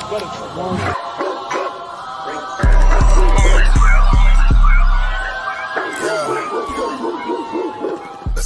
Let's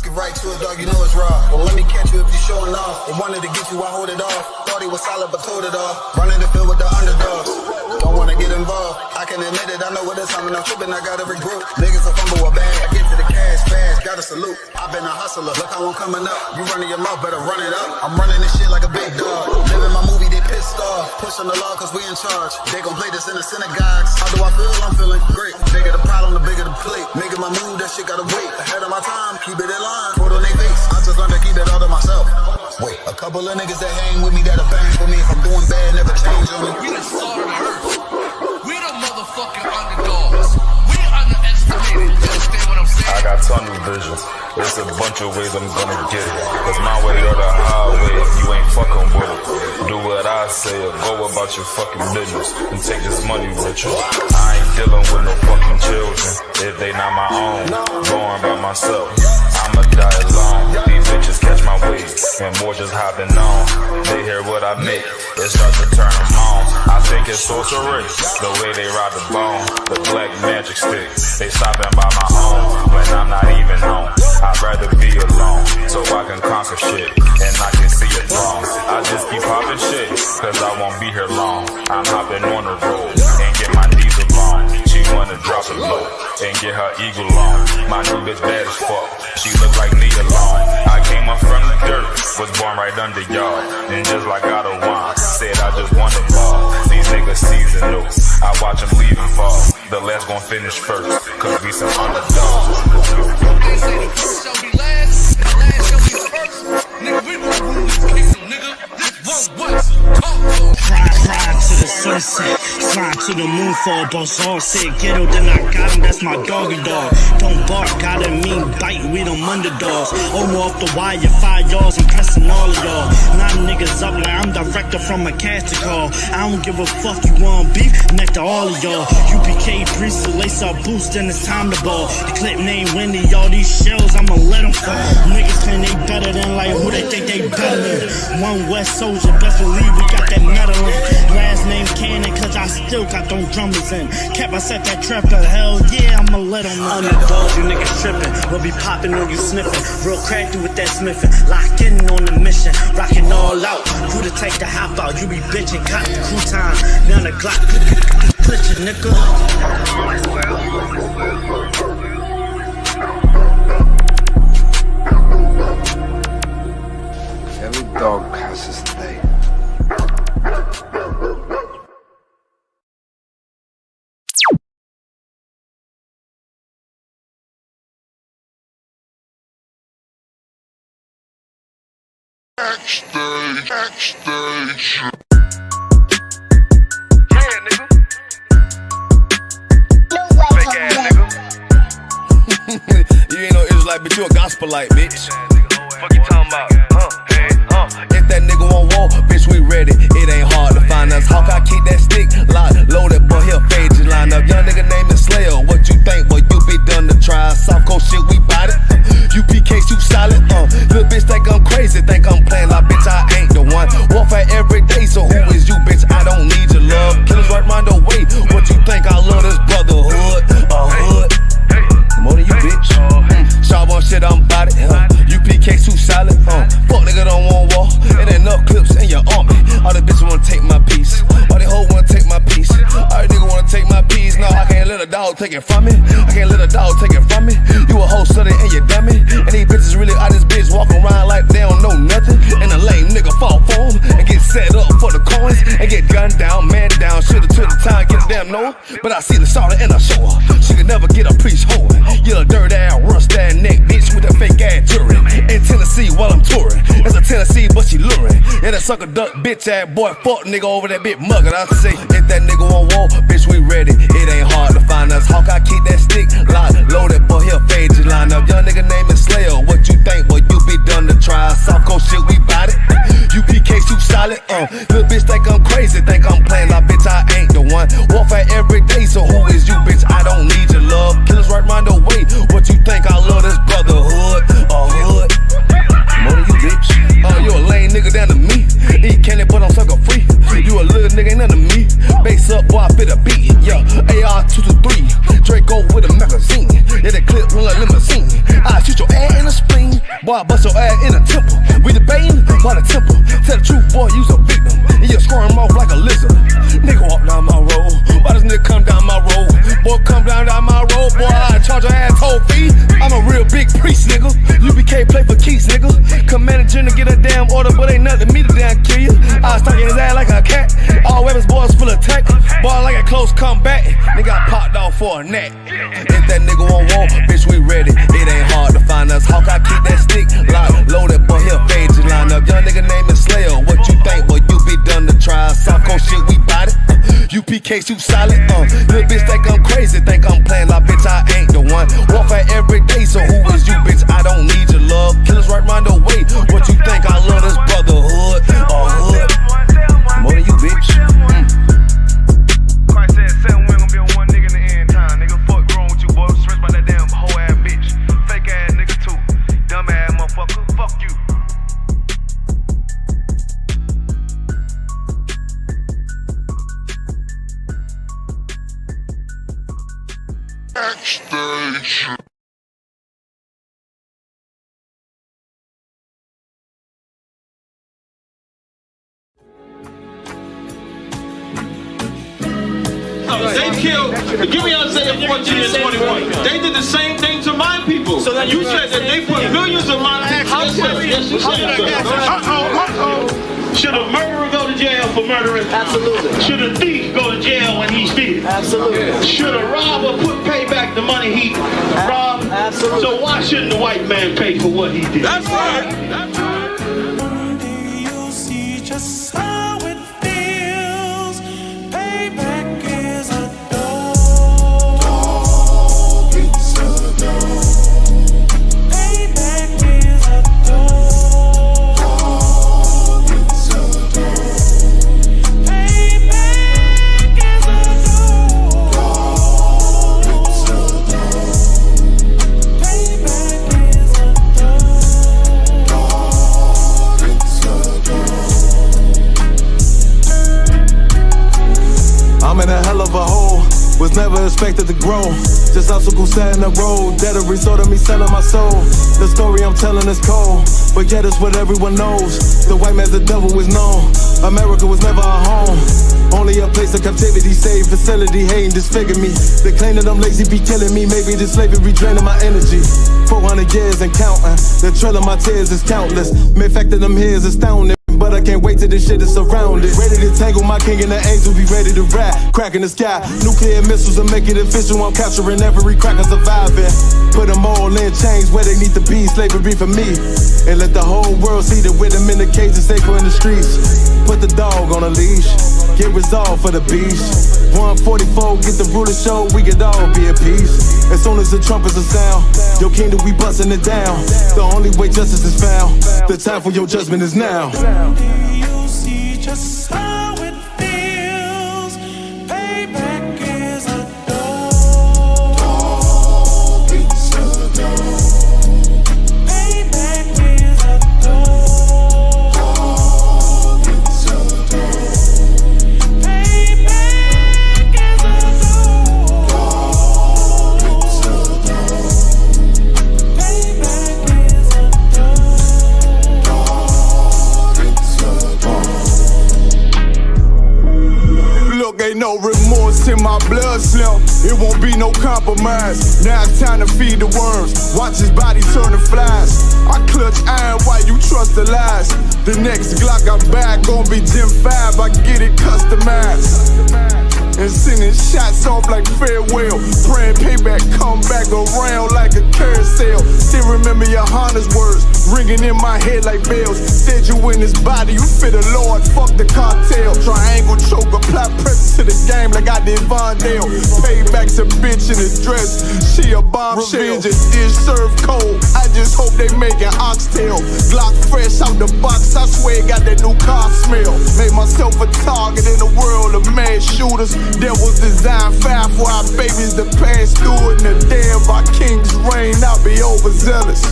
get right to it, dog, you know it's raw. Well, let me catch you if you're showing off. I wanted to get you, I hold it off. Thought he was solid, but told it off. Running the field with the underdogs. Don't wanna get involved. I can admit it, I know what it's time when I'm tripping, I got every group. Niggas a fumble a bag. I get to the cash fast, gotta salute. I've been a hustler, look how I'm coming up. You running your mouth, better run it up. I'm running this shit like a big dog. Living my movie, they pissed off. Pushing the law cause we in charge. They gon' play this in the synagogues. How do I feel? I'm feeling great. Bigger the problem, the bigger the plate. Making my move, that shit gotta wait. Ahead of my time, keep it in line. Put on their face, I just learned to keep it all to myself. Wait, a couple of niggas that hang with me that'll bang for me. If I'm doing bad, never change on me. We the salt of the earth. We the motherfucking underdogs. We underestimated. You understand what I'm saying? I got tunnel vision. There's a bunch of ways I'm gonna get it. It's my way or the highway if you ain't fucking with it. Do what I say or go about your fucking business and take this money with you. I ain't dealing with no fucking children if they not my own. Going by myself, I'ma die alone. These bitches catch my wave and more just hopping on. They hear what I make, it starts to turn them on. I think it's sorcery, the way they ride the bone. The black magic stick, they stopping by my home when I'm not even home. I'd rather be alone, so I can conquer shit, and I can see it wrong. I just keep popping shit, cause I won't be here long. I'm hopping on the road, and get my knees along. She wanna drop it low, and get her eagle on. My new bitch bad as fuck, she look like me alone. I came up from the dirt, was born right under y'all. And just like God of wine, said I just want to ball. These niggas seasonal, I watch them leave and fall. The last gon' finish first, cause we some underdogs. They say the first shall be last, and the last shall be first. Nigga, we gon' rule this kingdom, nigga. This one West. Ride to the sunset, slide to the moon for a boss. All said ghetto, then I got him, that's my doggy dog. Don't bark, gotta mean bite, we them underdogs. Off the wire, 5 yards, I'm pressing all of y'all. 9 niggas up like I'm director from a casting call. I don't give a fuck, you want beef? Next to all of y'all. UPK priest, so lace up boost, then it's time to ball. The clip name Wendy, all these shells, I'ma let them fall. Niggas claim they better than like who they think they better than. One West soldier, best believe we got that medal in. Last name Cannon, cause I still got them drummers in. Kept I set that trap to hell, yeah, I'ma let them know. Underdogs, you niggas tripping, we'll be popping on you sniffing. Real crafty with that smithing, lock in on the mission, rocking all out. Who the take the hop out, you be bitching, cop the crew time. Now the Glock, put your nigga. Every dog has his day. Backstage. Yeah, nigga. Fake ass nigga. You ain't no Israelite, but you a gospelite, bitch. Fuck you talking about? Hey, If that nigga won't walk, bitch, we ready. It ain't hard to find us. Hawk, I keep that stick locked, loaded, but he'll fade you line up. Young nigga named Slayer. What you think, boy? You be done to try. Soft coast shit, we bout it. UPK, you solid. Little bitch think I'm crazy, think I'm playing like bitch, I ain't the one. Warfare every day, so who is you, bitch? I don't need your love. Killers right round the way. What you think? I love this brotherhood. Hood. More than you, bitch. Sharp on shit, I'm bout it. UPK too solid. Fuck nigga don't want war. It ain't enough clips in your army. All the bitches wanna take my piece. All they hoes wanna take my piece. All the nigga wanna take my piece. No, I can't let a dog take it from me. I can't let a dog take it from me. You a hoe study and you dummy. And these bitches really out this bitch walking around like they don't know nothing. And a lame nigga fall for them and get set up for the coins and get gunned down, man down. Shoulda took the time, get a damn no. But I see the sorrow and I show her. She could never get a priest hoeing. You a dirt ass, rust ass neck bitch with a fake ass jewelry. In Tennessee while I'm touring. It's a Tennessee, but she luring. Yeah, that sucker duck bitch ass boy, fuck nigga over that bitch mugger. I say, if that nigga won't walk, bitch, we ready. It ain't hard to find us. Hawk, I keep that stick locked, loaded, boy, he'll fade you line up. Young nigga name is Slayer. What you think, boy? You be done to try. Soft coast shit, we bout it. UPK, you solid. Little bitch think I'm crazy, think I'm playing like bitch, I ain't the one. Warfare every day, so who is you, bitch? I don't need your love. Killers right round the way. What you think? I love this brotherhood. Hood. More than you, bitch. You a lame nigga down to me. Eat candy, but I'm sucker free. You a little nigga nigga ain't nothing to me. Bass up, boy, I fit a beat, yeah. AR-223, Draco with a magazine. Yeah, that clip run like limousine. I shoot your ass in the spleen, boy, I bust your ass in the temple. We debating, why the temple? Tell the truth, boy, you's a victim. And you squirm off like a lizard. Nigga walk down my road, why this nigga come down my road? Boy, come down my road, boy, I charge your ass toll fee. I'm a real big priest, nigga. UPK play for keys, nigga. Commanding to get a damn order, but ain't nothing me to damn kill you. I was talking his ass like a cat. All weapons, boys full of tech. Boy, like a close comeback. Nigga got popped off for a neck. If that nigga won't walk, bitch, we ready. It ain't hard to find us. Hawk, I keep that stick locked, loaded, boy, he'll fade you line up. Young nigga name is Slayer. What you think, boy? You be done to try. South Coast shit, we bout it. UPK shoot solid. Little bitch think I'm crazy, think I'm playing like bitch, I ain't the one. Warfare every day, so who is you, bitch? I don't need your love. Killers right round the way. What you think? I love this brotherhood or hood? More than you, bitch. Christ said 7 we gon' be on one nigga in the end time. Nigga, fuck wrong with you, boy. Stressed by that damn hoe ass bitch. Fake ass nigga too. Dumb ass motherfucker. Fuck you. Backstage. They killed, give me Isaiah 14 and 21. They did the same thing to my people. So you said that they put millions of my people. Yes, you said so. Should a murderer go to jail for murdering? Absolutely. Should a thief go to jail when he steals? Absolutely. Should a robber pay back the money he robbed? Absolutely. So why shouldn't the white man pay for what he did? That's right. That's right. One day you'll see just how it feels. Payback is a dog. It's a dog. Payback is a dog. It's a dog. Payback is a dog. It's a dog. Payback is a dog. It's a dog. I'm in a hell of a hole, was never expected to grow. Just obstacles set in the road, that a result of me selling my soul. The story I'm telling is cold, but yet it's what everyone knows. The white man's the devil is known. America was never a home, only a place of captivity, safe facility, hating, disfigure me. They claim that I'm lazy, be killing me. Maybe this slavery draining my energy. 400 years and counting, the trail of my tears is countless. Main fact that them here is astounding. But I can't wait till this shit is surrounded. Ready to tangle my king and the angel, be ready to rap. Crack in the sky, nuclear missiles and make it official. I'm capturing every cracker surviving. Put them all in chains where they need to be. Slavery for me. And let the whole world see that with them in the cage and safer in the streets. Put the dog on a leash. Get resolved for the beast. 144, get the ruler show, we could all be at peace. As soon as the trumpets are sound, your kingdom we busting it down. The only way justice is found, the time for your judgment is now. You'll see just how it feels. Payback is a dog. It's a dog. Payback is a dog. It's a dog. Payback is a dog. It's a dog. Payback is a Look, ain't no remorse in my blood, Slim. It won't be no compromise. Now it's time to feed the worms. Watch his body turn to flies. I clutch iron while you trust the lies. The next Glock I buy gon' be Gen 5. I get it customized. And sending shots off like farewell. Praying payback come back around like a carousel. Still remember your Honda's words ringing in my head like bells. Said you in this body, you fit the Lord, fuck the cartel. Triangle choke, apply pressure to the game like I did Vondale. Payback's a bitch in a dress, she a bombshell. Revenge is served cold, I just hope they make an oxtail. Glock fresh out the box, I swear it got that new car smell. Made myself a target in the world of mad shooters. There was design 5 for our babies to pass through. In the day of our king's reign, I'll be overzealous.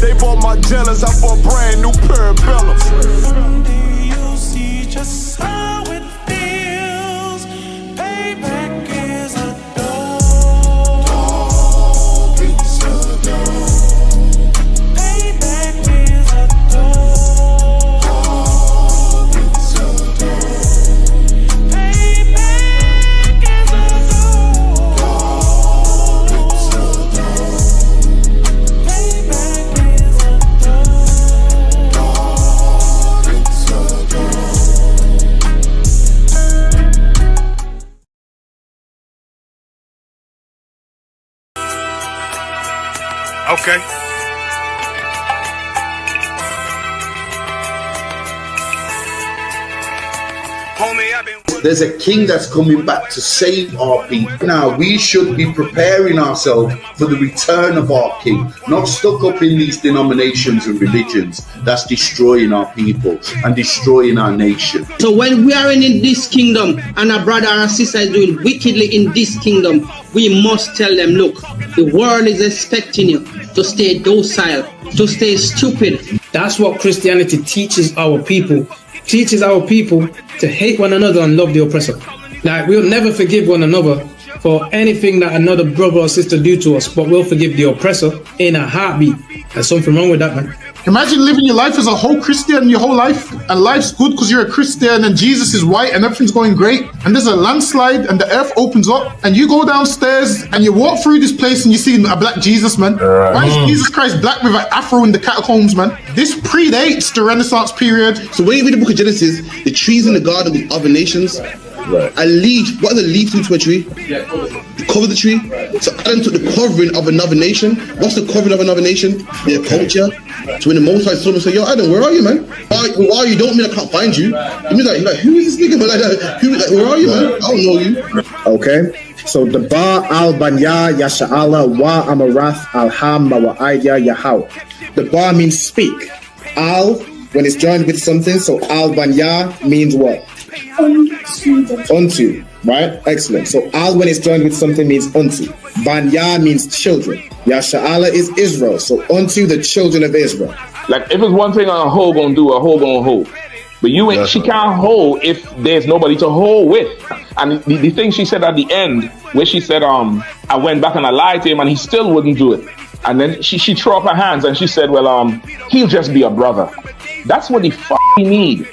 They bought my jealous, I bought brand new pair of bellows. Someday you'll see just how it Okay. Homie, I've been... There's a king that's coming back to save our people. Now, we should be preparing ourselves for the return of our king, not stuck up in these denominations and religions that's destroying our people and destroying our nation. So when we are in this kingdom and our brother and sister is doing wickedly in this kingdom, we must tell them, look, the world is expecting you to stay docile, to stay stupid. That's what Christianity teaches our people. Teaches our people to hate one another and love the oppressor. Like, we'll never forgive one another for anything that another brother or sister do to us, but we'll forgive the oppressor in a heartbeat. There's something wrong with that, man. Imagine living your life as a whole Christian your whole life, and life's good because you're a Christian and Jesus is white and everything's going great, and there's a landslide and the earth opens up and you go downstairs and you walk through this place and you see a black Jesus, man. Why is Jesus Christ black with an afro in the catacombs, man? This predates the Renaissance period. So when you read the book of Genesis, the trees in the garden with other nations, a leaf, what are the leaves into a tree? Cover the tree. So Adam took the covering of another nation. What's the covering of another nation? Their culture. So when the Most High saw him and said, yo, Adam, where are you, man? Why are you? Don't mean I can't find you. It means like who is this nigga? Like that. Where are you, man? I don't know you. Okay. So the Ba al Banya Yasha'ala wa Amarath al Ham wa Aidya Yahau. The Ba means speak. Al, when it's joined with something, so al Banya means what? Unto, right? Excellent. So al when it's joined with something means unto. Banya means children. Yasha'ala is Israel. So unto the children of Israel. Like if it's one thing a hoe gonna do, a hoe gonna hold. But you ain't, she can't hold if there's nobody to hold with. And the thing she said at the end, where she said, I went back and I lied to him and he still wouldn't do it. And then she threw up her hands and she said, well, he'll just be a brother. That's what he need.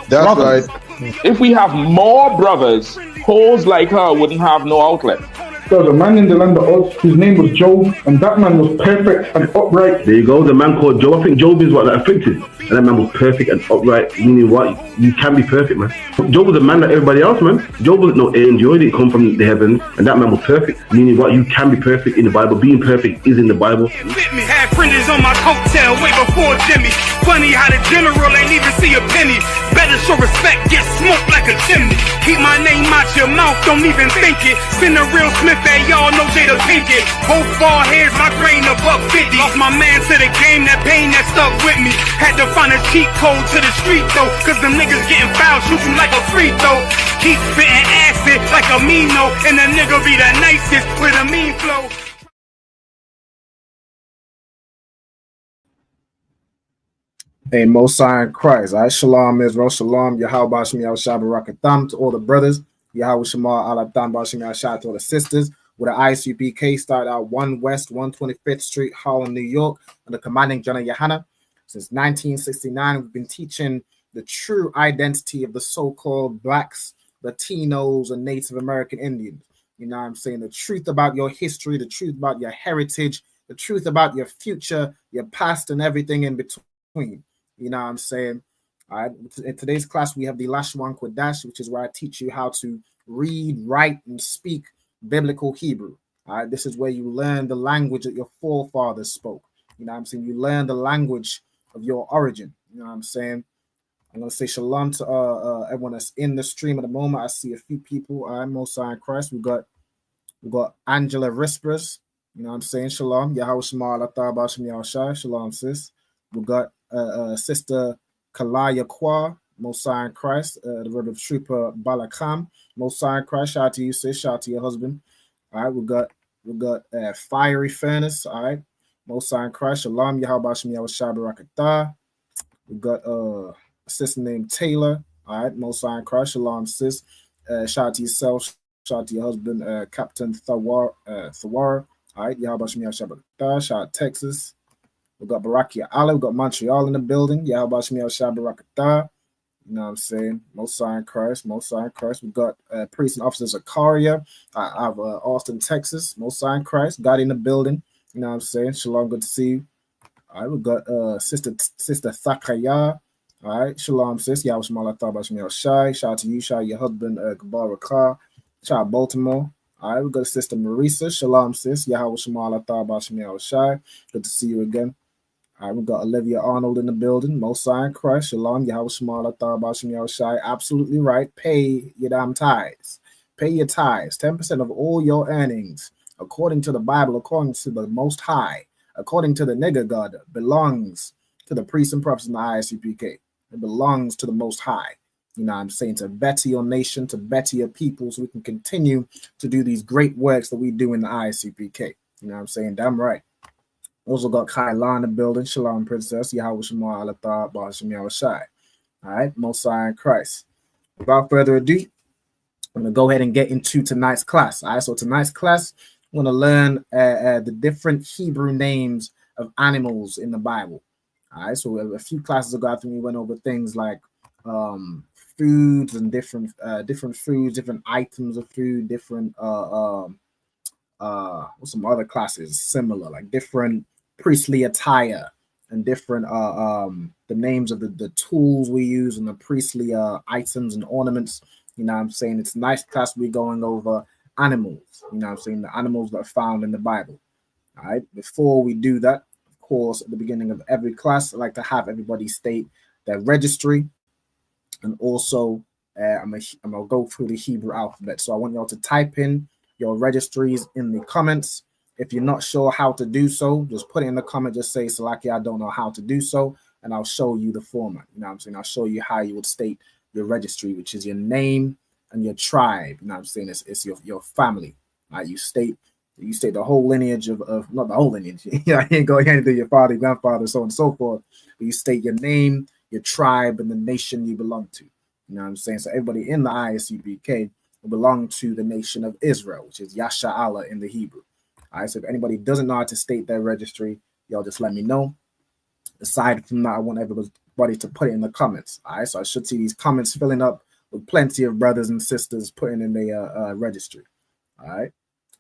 That's brothers. right. If we have more brothers, hoes like her wouldn't have no outlet. There was a man in the land of Oz, his name was Job, and that man was perfect and upright. There you go, the man called Job. I think Job is what, like afflicted. And that man was perfect and upright, meaning what? You can be perfect, man. Job was a man like everybody else, man. Job wasn't no angel, he didn't come from the heavens, and that man was perfect, meaning what? You can be perfect in the Bible. Being perfect is in the Bible. Had fringes on my coattail way before Jimmy. Funny how the general ain't even see a penny. Better show respect, get smoked like a chimney. Keep my name out your mouth, don't even think it. Send a real Smith that y'all know Jada Pinkett. Both ball heads, my grain above 50. Lost my man to the game, that pain that stuck with me. Had to find a cheat code to the street though, cause them niggas getting foul, shoot you like a free throw. Keep spitting acid like a Mino, and the nigga be the nicest with a mean flow. Hey, Mosai in Christ. All right, Shalom Israel, Shalom, Yahweh Bashim Yahweh Barakatham to all the brothers. Yahweh Shema Alatham Bashim Yahweh to all the sisters. With the ISUPK started out 1 West 125th Street, Harlem, New York, under commanding General Yohana. Since 1969, we've been teaching the true identity of the so-called blacks, Latinos, and Native American Indians. You know what I'm saying? The truth about your history, the truth about your heritage, the truth about your future, your past, and everything in between. You know what I'm saying? All right. In today's class, we have the Lashawan Qadash, which is where I teach you how to read, write, and speak biblical Hebrew. All right. This is where you learn the language that your forefathers spoke. You know what I'm saying? You learn the language of your origin. You know what I'm saying? I'm going to say shalom to everyone that's in the stream at the moment. I see a few people. I'm Mosai in Christ. We got Angela Rispers. You know what I'm saying? Shalom. Yahweh Shema Alatah Bashim Yahushai. Shalom, sis. We got Sister Kalaya Kwa, Mosai in Christ, the Reverend Trooper Balakam, Mosai in Christ. Shout out to you, sis. Shout out to your husband. All right, we got Fiery Furnace. All right, Mosai in Christ. Shalom, Yahweh Bashim Yahushai Barakatah. We got a sister named Taylor. All right, Mosai in Christ. Shalom, sis. Shout out to yourself. Shout out to your husband, Captain Thawar. All right, Yahweh Bashim Yahushai Barakatah. Shout out Texas. We got Barakia Ali, we got Montreal in the building. Yahweh Shemiel Shabarakatah. You know what I'm saying? Mosai in Christ, Mosai in Christ. We got Priest and Officer Zakaria out of Austin, Texas. Mosai in Christ. God in the building. You know what I'm saying? Shalom, good to see you. All right, we got Sister Thakaya. All right, Shalom, sis. Yahweh Shemiel Shai. Shout out to you, Shai, your husband, Gabar Rakar. Shout out Baltimore. All right, we got Sister Marisa. Shalom, sis. Yahweh Shema Allah Bashim Yahweh Shai. Good to see you again. All right, we got Olivia Arnold in the building. Mosai and Christ. Shalom, Yahweh Shema Allah Bashim Yahweh Shai. Absolutely right. Pay your damn tithes. Pay your tithes. 10% of all your earnings, according to the Bible, according to the Most High, according to the nigger God, belongs to the priests and prophets in the ISUPK. It belongs to the Most High. You know what I'm saying? To better your nation, to better your people, so we can continue to do these great works that we do in the ISUPK. You know what I'm saying? Damn right. Also got Kyla in the building. Shalom, Princess. Yahweh Shema Allah Bashim Yahweh Shai. All right, Mosai and Christ. Without further ado, I'm going to go ahead and get into tonight's class. All right, so tonight's class, I'm going to learn the different Hebrew names of animals in the Bible. All right, so a few classes ago, I think we went over things like foods and different foods, different items of food, different some other classes similar, like different priestly attire and different the names of the tools we use and the priestly items and ornaments. You know what I'm saying? It's a nice class. We're going over animals, you know what I'm saying? The animals that are found in the Bible. All right, before we do that, of course, at the beginning of every class, I like to have everybody state their registry. And also, I'm gonna go through the Hebrew alphabet. So I want y'all to type in your registries in the comments. If you're not sure how to do so, just put it in the comment. Just say, Salaki, I don't know how to do so, and I'll show you the format. You know what I'm saying? I'll show you how you would state your registry, which is your name and your tribe. You know what I'm saying? It's your family. You state the whole lineage of not the whole lineage. I ain't going into your father, grandfather, so on and so forth. But you state your name, your tribe, and the nation you belong to. You know what I'm saying? So everybody in the ISUPK will belong to the nation of Israel, which is Yasha Allah in the Hebrew. All right, so if anybody doesn't know how to state their registry, y'all just let me know. Aside from that, I want everybody to put it in the comments. All right, so I should see these comments filling up with plenty of brothers and sisters putting in their registry. All right,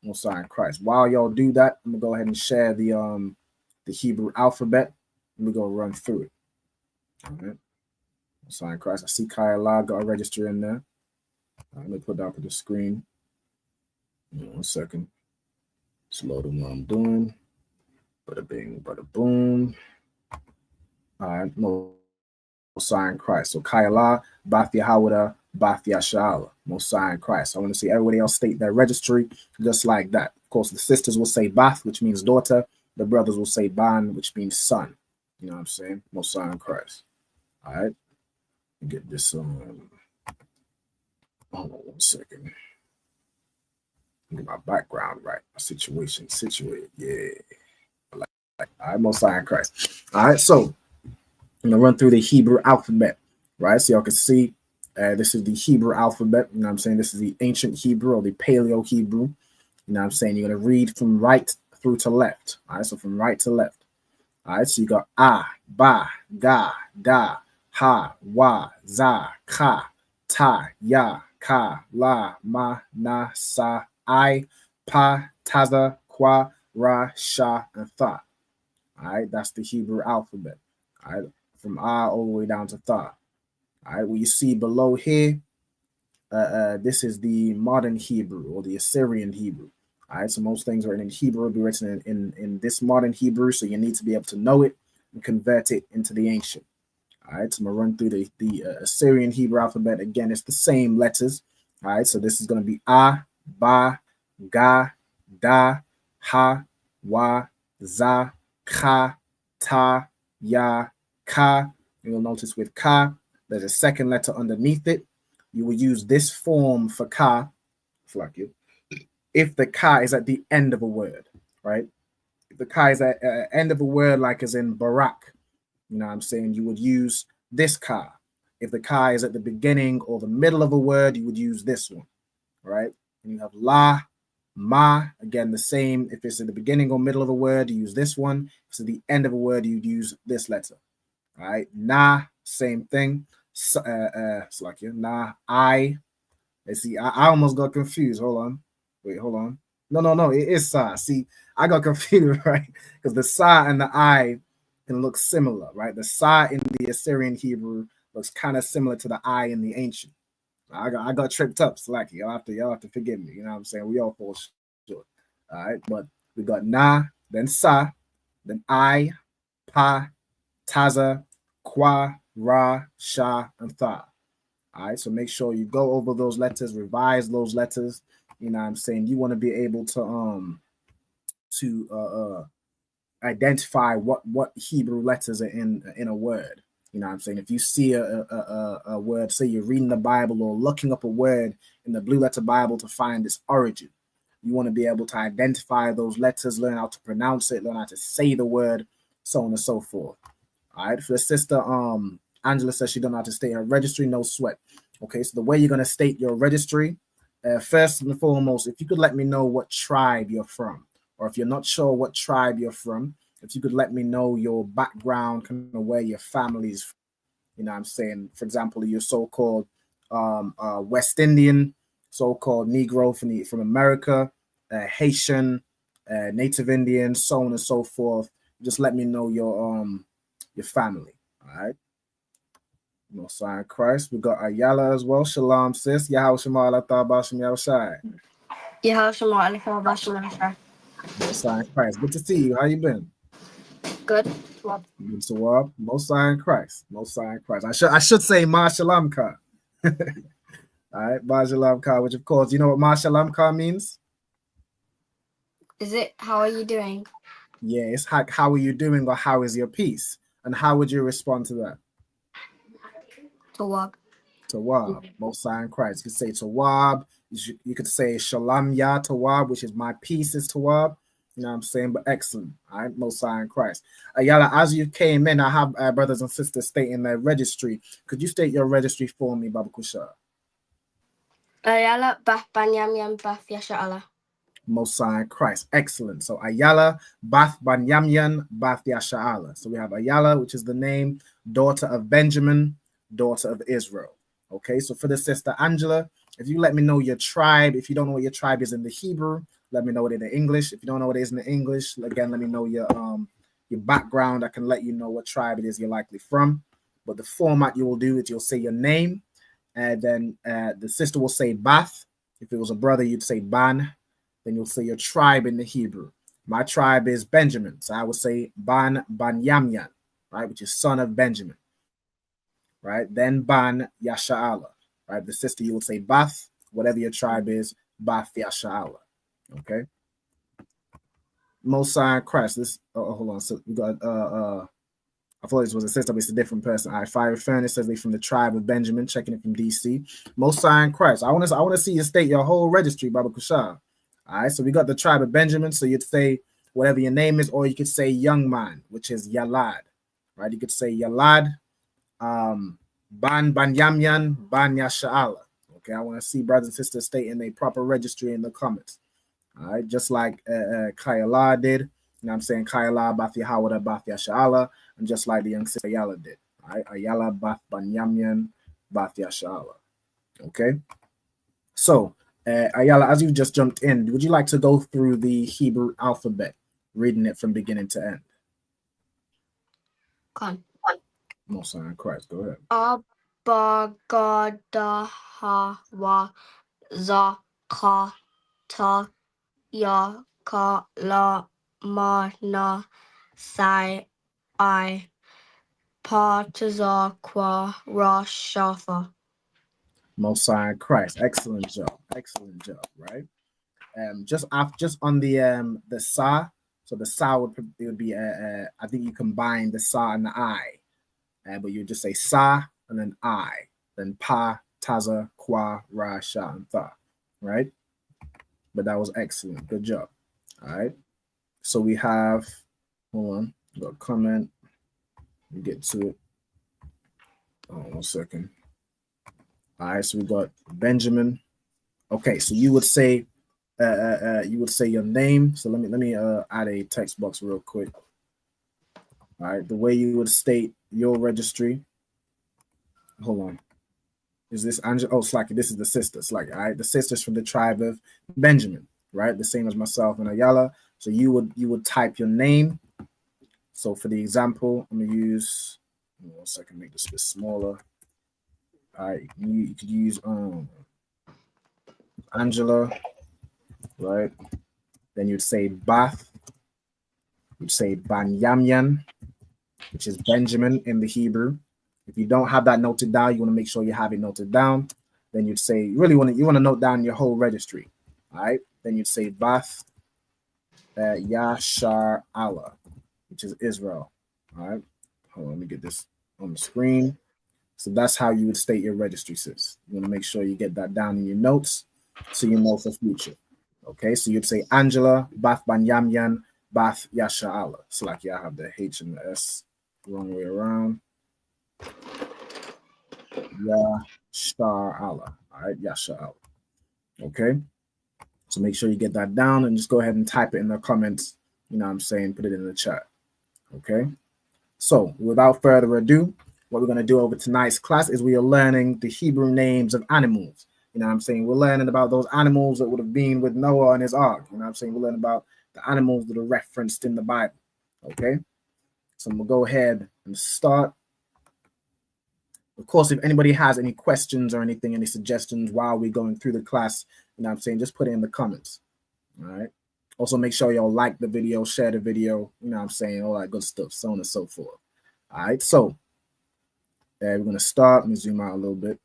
Messiah in Christ. While y'all do that, I'm gonna go ahead and share the Hebrew alphabet. We're gonna run through it. All right, Messiah in Christ. I see Kyla got a registry in there. Let me put that up on the screen. 1 second. Slow down what I'm doing. Bada bing, bada boom. All right, Mosiah in Christ. So Kyla, Bath Yahawada, Bath Yashala, Mosiah in Christ. I want to see everybody else state their registry just like that. Of course, the sisters will say Bath, which means daughter. The brothers will say Ban, which means son. You know what I'm saying? Mosiah in Christ. All right. Get this on. Hold on 1 second. Get my background right. My situation situated. Yeah. All right, Mosiah in Christ. All right, so I'm gonna run through the Hebrew alphabet, right? So y'all can see this is the Hebrew alphabet. You know what I'm saying? This is the ancient Hebrew or the Paleo Hebrew. You know what I'm saying? You're gonna read from right through to left. All right, so from right to left. All right, so you got ba, ga, da, ha, wa, za, ka, ta, ya, ka, la, ma, na, sa, I, pa, taza, kwa, ra, sha, and tha. All right, that's the Hebrew alphabet. All right, from I all the way down to tha. All right, what you see below here, this is the modern Hebrew or the Assyrian Hebrew. All right, so most things written in Hebrew will be written in this modern Hebrew, so you need to be able to know it and convert it into the ancient. All right, so I'm gonna run through the Assyrian Hebrew alphabet. Again, it's the same letters. All right, so this is gonna be A, Ba, Ga, Da, Ha, Wa, Za, Ka, Ta, Ya, Ka. You'll notice with Ka, there's a second letter underneath it. You will use this form for Ka, like you, if the Ka is at the end of a word, right? If the Ka is at the end of a word, like as in Barak, you know what I'm saying, you would use this Ka. If the Ka is at the beginning or the middle of a word, you would use this one, right? And you have La, Ma, again, the same. If it's at the beginning or middle of a word, you use this one. If it's at the end of a word, you'd use this letter, all right? Na, same thing. It's like Na, I. Let's see, I almost got confused. Hold on. Wait, hold on. No, it is Sa. See, I got confused, right? Because the Sa and the I can look similar, right? The Sa in the Assyrian Hebrew looks kind of similar to the I in the ancient, I got tripped up, Slacky. Y'all have to forgive me. You know what I'm saying? We all fall short. All right, but we got Na, then Sa, then I, Pa, Taza, Kwa, Ra, Sha, and Tha. All right, so make sure you go over those letters, revise those letters. You know what I'm saying? You want to be able to identify what Hebrew letters are in a word. You know what I'm saying? If you see a word, say you're reading the Bible or looking up a word in the Blue Letter Bible to find its origin, you want to be able to identify those letters, learn how to pronounce it, learn how to say the word, so on and so forth. All right. For the sister, Angela says she don't know how to state her registry, no sweat. Okay, so the way you're going to state your registry, first and foremost, if you could let me know what tribe you're from, or if you're not sure what tribe you're from, if you could let me know your background, kind of where your family's from. You know what I'm saying? For example, you're so-called West Indian, so-called Negro from America, Haitian, Native Indian, so on and so forth. Just let me know your family. All right. No sign Christ. We got Ayala as well. Shalom, sis. Yahweh Shema Allah Bashim Yahushai. Yahweh Shema Allah Bashim Yahushai. No sign Christ. Good to see you. How you been? Good. Good to up. No sign Christ. No sign Christ. I should say Ma Shalom Ka. All right, Ma Shalom Ka, which of course, you know what Ma Shalom Ka means? Is it how are you doing? Yeah, it's how are you doing or how is your peace? And how would you respond to that? Tawab. Tawab. Most High in Christ. You could say Tawab. You could say Shalom Ya Tawab, which is my peace is Tawab. You know what I'm saying? But excellent. All right, Most High in Christ. Ayala, as you came in, I have brothers and sisters stating their registry. Could you state your registry for me, Baba Kusha? Ayala Bah Banyam Bah Yasha Most High in Christ. Excellent. So Ayala, Bath Banyamyan, Bath Yasha'ala. So we have Ayala, which is the name, daughter of Benjamin, daughter of Israel. Okay, so for the sister Angela, if you let me know your tribe, if you don't know what your tribe is in the Hebrew, let me know it in the English. If you don't know what it is in the English, again, let me know your background. I can let you know what tribe it is you're likely from. But the format you will do is you'll say your name, and then the sister will say Bath. If it was a brother, you'd say Ban. Then you'll say your tribe in the Hebrew. My tribe is Benjamin, so I would say Ban Yamyan, right, which is son of Benjamin. Right, then Ban Yasha'ala. Right, the sister you would say Bath, whatever your tribe is, Bath Yasha'ala. Okay. Most High Christ. This hold on. So we got I thought this was a sister, but it's a different person. All right, Fire Furnace says they from the tribe of Benjamin, checking it from DC. Most High Christ. I want to see you state your whole registry, Baba Kushar. All right, so we got the tribe of Benjamin. So you'd say whatever your name is, or you could say young man, which is Yalad. Right, you could say Yalad, Ban Banyamyan, Ban Yasha'ala. Okay, I want to see brothers and sisters stating their proper registry in the comments. All right, just like Kayala did. You know what I'm saying? Kayala, Bath Yahawada, Bath Yasha'ala, and just like the young sister Ayala did. All right, Ayala, Bath Banyamyan, Bath Yasha'ala. Okay, so Ayala, as you just jumped in, would you like to go through the Hebrew alphabet, reading it from beginning to end? Come. No sign Christ. Go ahead. Abba Gada Hawa Za Ka Ta Ya Ka La Mana Sai I Pa Taza Kwa Ra Shafa. Most High Christ. Excellent job. Excellent job. Right. Just on the sa. So the sa would be I think you combine the sa and the I, but you just say sa and then I, then pa, taza, kwa, ra, sha, and tha. Right. But that was excellent. Good job. All right. So we have. Hold on. Got a comment. We get to it. Oh, 1 second. All right, so we got Benjamin. Okay, so you would say your name. So let me add a text box real quick. All right, the way you would state your registry. Hold on. Is this Angela? Oh, Slacky, this is the sister. Slacky, all right, the sister's from the tribe of Benjamin, right? The same as myself and Ayala. So you would type your name. So for the example, I'm gonna use 1 second, make this a bit smaller. All right, you could use Angela, right? Then you'd say Bath. You'd say Banyamyan, which is Benjamin in the Hebrew. If you don't have that noted down, you want to make sure you have it noted down. Then you'd say you want to note down your whole registry. All right. Then you'd say Bath Yashar Allah, which is Israel. All right. Hold on, let me get this on the screen. So that's how you would state your registry, sis. You want to make sure you get that down in your notes so you know for future. Okay, so you'd say Angela, Bath Banyamyan, Bath Yasha Allah. So like, yeah, I have the H and the S wrong way around. Yashar Allah. All right, Yasha Allah. Okay, so make sure you get that down and just go ahead and type it in the comments. You know what I'm saying? Put it in the chat. Okay, so without further ado, what we're going to do over tonight's class is we are learning the Hebrew names of animals. You know what I'm saying? We're learning about those animals that would have been with Noah and his ark. You know what I'm saying? We're learning about the animals that are referenced in the Bible. Okay? So we'll go ahead and start. Of course, if anybody has any questions or anything, any suggestions while we're going through the class, you know what I'm saying? Just put it in the comments. All right? Also, make sure y'all like the video, share the video, you know what I'm saying? All that good stuff, so on and so forth. All right? So, we're going to start. Let me zoom out a little bit.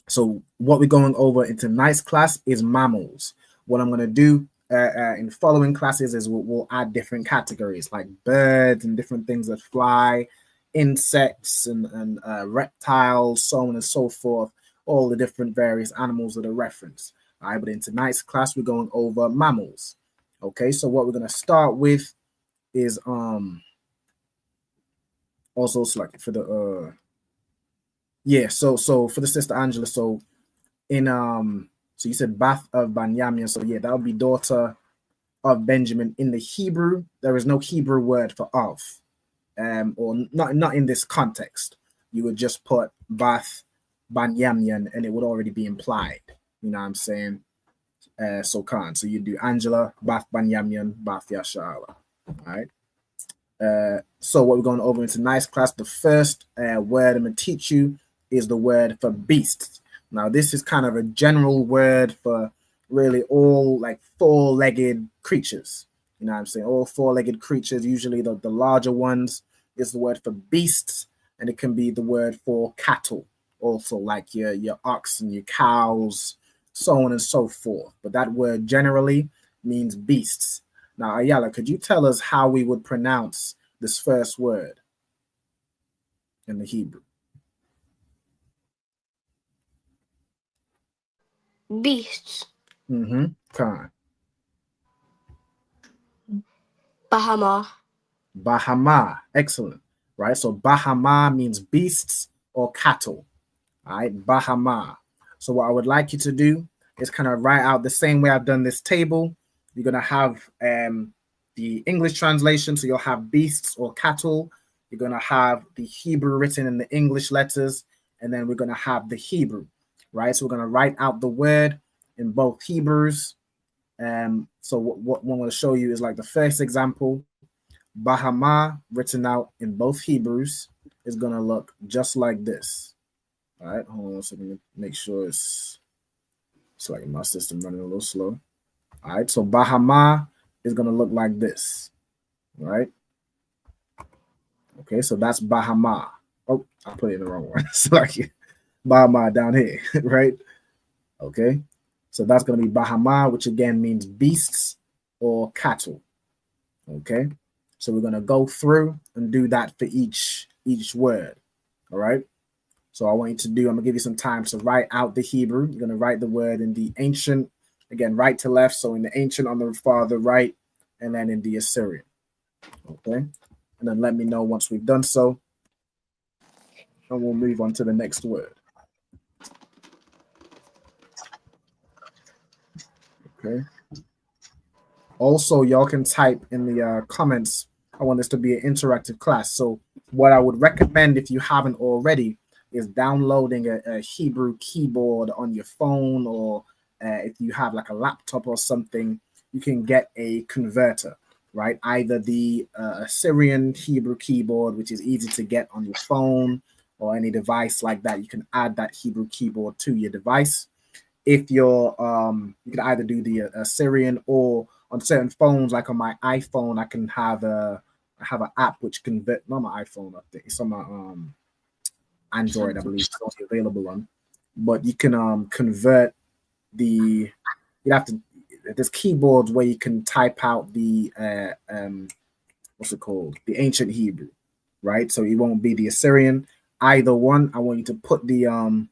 So what we're going over in tonight's class is mammals. What I'm going to do in the following classes is we'll add different categories like birds and different things that fly, insects and reptiles, so on and so forth, all the different various animals that are referenced. All right, but in tonight's class, we're going over mammals. Okay, so what we're going to start with is also select for the so for the sister Angela, so in so you said Bath of Banyamyan, so yeah, that would be daughter of Benjamin. In the Hebrew, there is no Hebrew word for of, or not in this context. You would just put Bath Banyamyan and it would already be implied. You know what I'm saying? So you do Angela, Bath Banyamyan, Bath Yashala. All right. So what we're going over in tonight's class, the first word I'm going to teach you is the word for beasts. Now, this is kind of a general word for really all like four-legged creatures. You know what I'm saying? All four-legged creatures, usually the larger ones, is the word for beasts, and it can be the word for cattle, also like your ox and your cows, so on and so forth. But that word generally means beasts. Now, Ayala, could you tell us how we would pronounce this first word in the Hebrew? Beasts. Khan. Bahama. Bahama. Excellent. Right? So Bahama means beasts or cattle. All right? Bahama. So what I would like you to do is kind of write out the same way I've done this table. You're going to have the English translation. So you'll have beasts or cattle. You're going to have the Hebrew written in the English letters. And then we're going to have the Hebrew. Right, so we're going to write out the word in both Hebrews. So what I'm going to show you is like the first example. Bahama, written out in both Hebrews, is going to look just like this. All right, hold on a second to make sure it's like my system running a little slow. All right, so Bahama is going to look like this. Right? Okay, so that's Bahama. Oh, I put it in the wrong one. It's like Bahama down here, right? Okay, so that's going to be Bahama, which again means beasts or cattle. Okay, so we're going to go through and do that for each word. All right, so I want you to do, I'm going to give you some time to write out the Hebrew. You're going to write the word in the ancient, again, right to left. So in the ancient on the farther right, and then in the Assyrian. Okay, and then let me know once we've done so, and we'll move on to the next word. Okay. Also, y'all can type in the comments. I want this to be an interactive class. So what I would recommend, if you haven't already, is downloading a Hebrew keyboard on your phone, or if you have like a laptop or something, you can get a converter, right? Either the Assyrian Hebrew keyboard, which is easy to get on your phone, or any device like that, you can add that Hebrew keyboard to your device. If you're, you can either do the Assyrian, or on certain phones, like on my iPhone, I can have an app which convert. Not my iPhone, I think it's on my Android, I believe it's only available on. But you can convert the. You have to. There's keyboards where you can type out the what's it called? The ancient Hebrew, right? So it won't be the Assyrian. Either one. I want you to put the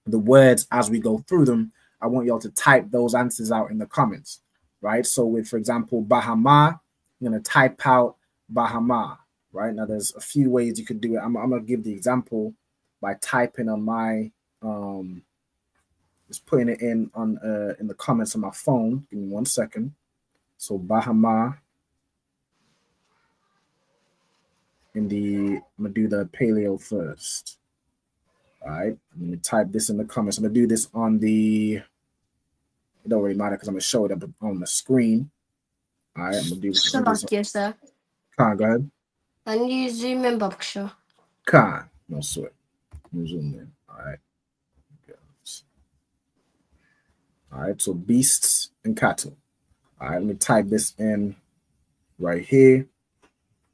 words as we go through them. I want y'all to type those answers out in the comments, right? So with, for example, Bahama, you're gonna type out Bahama, right? Now there's a few ways you could do it. I'm gonna give the example by typing on my just putting it in the comments on my phone. Give me 1 second. So Bahama I'm gonna do the paleo first. All right, I'm gonna type this in the comments. I'm gonna do this on the. It don't really matter because I'm gonna show it up on the screen. All right, I'm gonna do this. Sir. Khan, go ahead. Can you zoom in, Baksha? Khan, no sweat. Zoom in. All right. All right, so beasts and cattle. All right, let me type this in right here.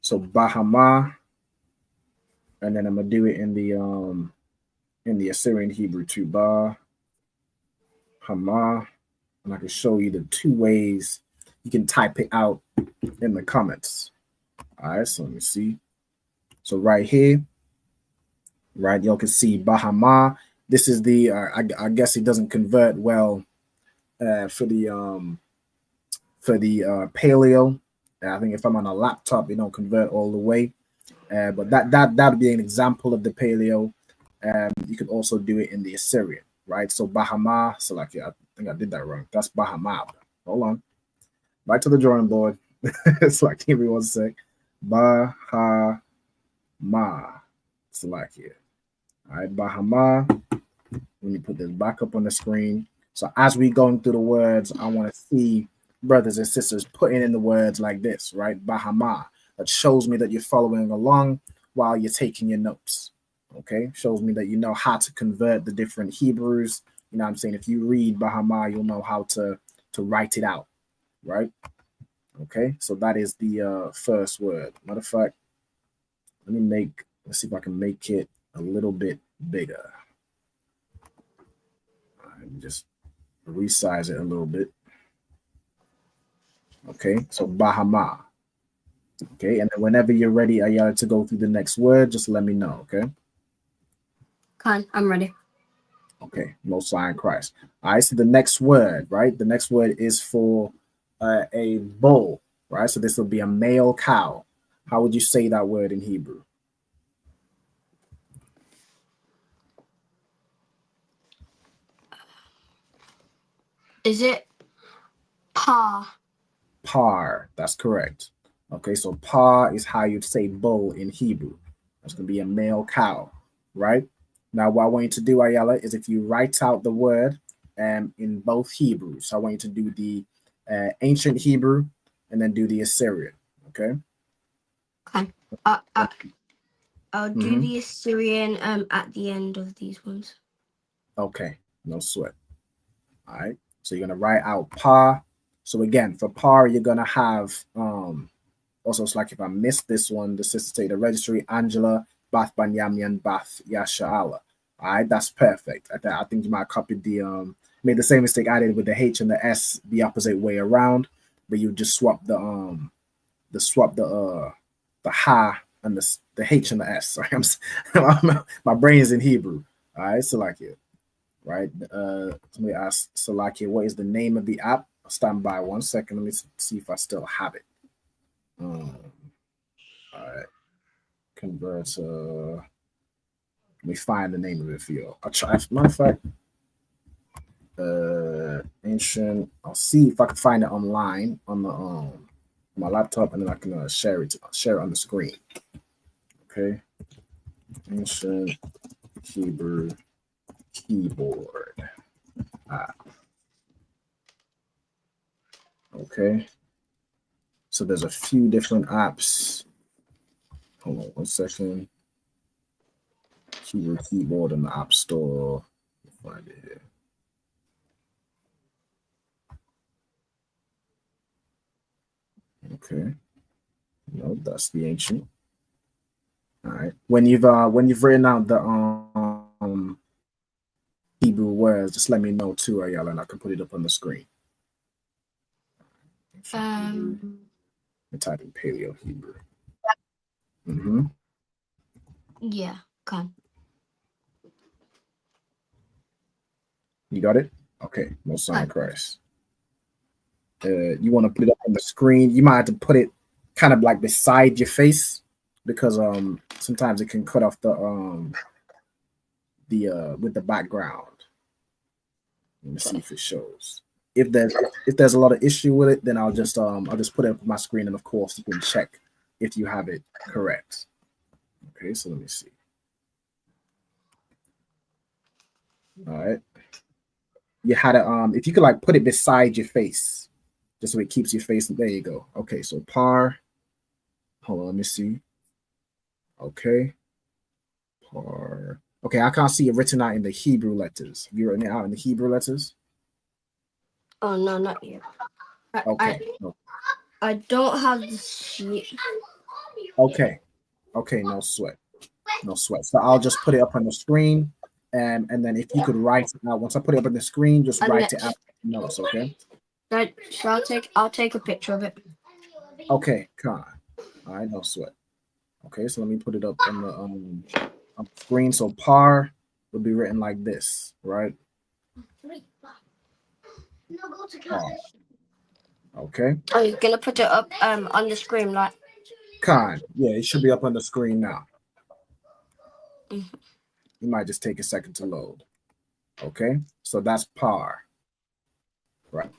So Bahama, and then I'm gonna do it in the Assyrian Hebrew too. Bahama, and I can show you the two ways you can type it out in the comments. All right, so let me see. So right here, right, y'all can see Bahama. This is the I guess it doesn't convert well for the paleo. I think if I'm on a laptop, it don't convert all the way. But that'd be an example of the paleo. You could also do it in the Assyrian, right? So Bahama, so like, yeah, I think I did that wrong. That's Bahama. Hold on. Back to the drawing board. So like, give me 1 sec. Bahama. So like here. All right, Bahama. Let me put this back up on the screen. So as we going through the words, I want to see brothers and sisters putting in the words like this, right? Bahama. That shows me that you're following along while you're taking your notes. Okay, shows me that you know how to convert the different Hebrews. You know what I'm saying? If you read Bahama, you'll know how to write it out, right? Okay, so that is the first word. Matter of fact, let's see if I can make it a little bit bigger. Let me just resize it a little bit. Okay, so Bahama. Okay, and then whenever you're ready, Ayala, to go through the next word, just let me know, okay? Khan, I'm ready. Okay, Most High in Christ. All right, so the next word, right? The next word is for a bull, right? So this will be a male cow. How would you say that word in Hebrew? Is it pa? Par, that's correct. Okay, so par is how you'd say bull in Hebrew. That's going to be a male cow, right? Now, what I want you to do, Ayala, is if you write out the word in both Hebrews. So I want you to do the ancient Hebrew and then do the Assyrian, okay? Okay. I'll do the Assyrian at the end of these ones. Okay, no sweat. All right, so you're going to write out par. So again, for par, you're going to have, also it's like if I missed this one, the sister say the registry, Angela, Bath Banyamian, Bath Yasha'ala. All right, that's perfect. I think you might have copied made the same mistake I did with the H and the S the opposite way around, but you just swap the ha and the H and the S. Sorry, my brain is in Hebrew. All right, Salakia. Right. Somebody asked Salakia, what is the name of the app? I'll stand by 1 second. Let me see if I still have it. All right. Convert. Let me find the name of it for you. I'll try. As a matter of fact, ancient. I'll see if I can find it online on the my laptop, and then I can share it on the screen. Okay. Ancient Hebrew keyboard app. Okay. So there's a few different apps. Hold on 1 second. Hebrew keyboard in the App Store. Find it here. Okay. No, that's the ancient. All right. When you've written out the Hebrew words, just let me know too, Ayala, and I can put it up on the screen. I type in Paleo Hebrew. Yeah, come. You got it? Okay. Most High Christ. You want to put it up on the screen. You might have to put it kind of like beside your face because sometimes it can cut off the with the background. Let me see if it shows. If there's a lot of issue with it, then I'll just put it up on my screen, and of course you can check if you have it correct. Okay, so let me see. All right. You had to if you could like put it beside your face, just so it keeps your face. There you go. Okay, so par. Hold on, let me see. Okay. Par. Okay, I can't see it written out in the Hebrew letters. Have you written it out in the Hebrew letters? Oh no, not yet. Okay. I don't have the sheet. Okay. Okay, no sweat. No sweat. So I'll just put it up on the screen. And then if you could write it out, once I put it up on the screen, just write it out notes, okay? So I'll take a picture of it. Okay, come on. All right, no sweat. Okay, so let me put it up on the screen. So par would be written like this, right? Par. Okay. Oh, you're gonna put it up on the screen, like. Con. Yeah, it should be up on the screen now. Mm-hmm. You might just take a second to load. Okay, so that's par. Right.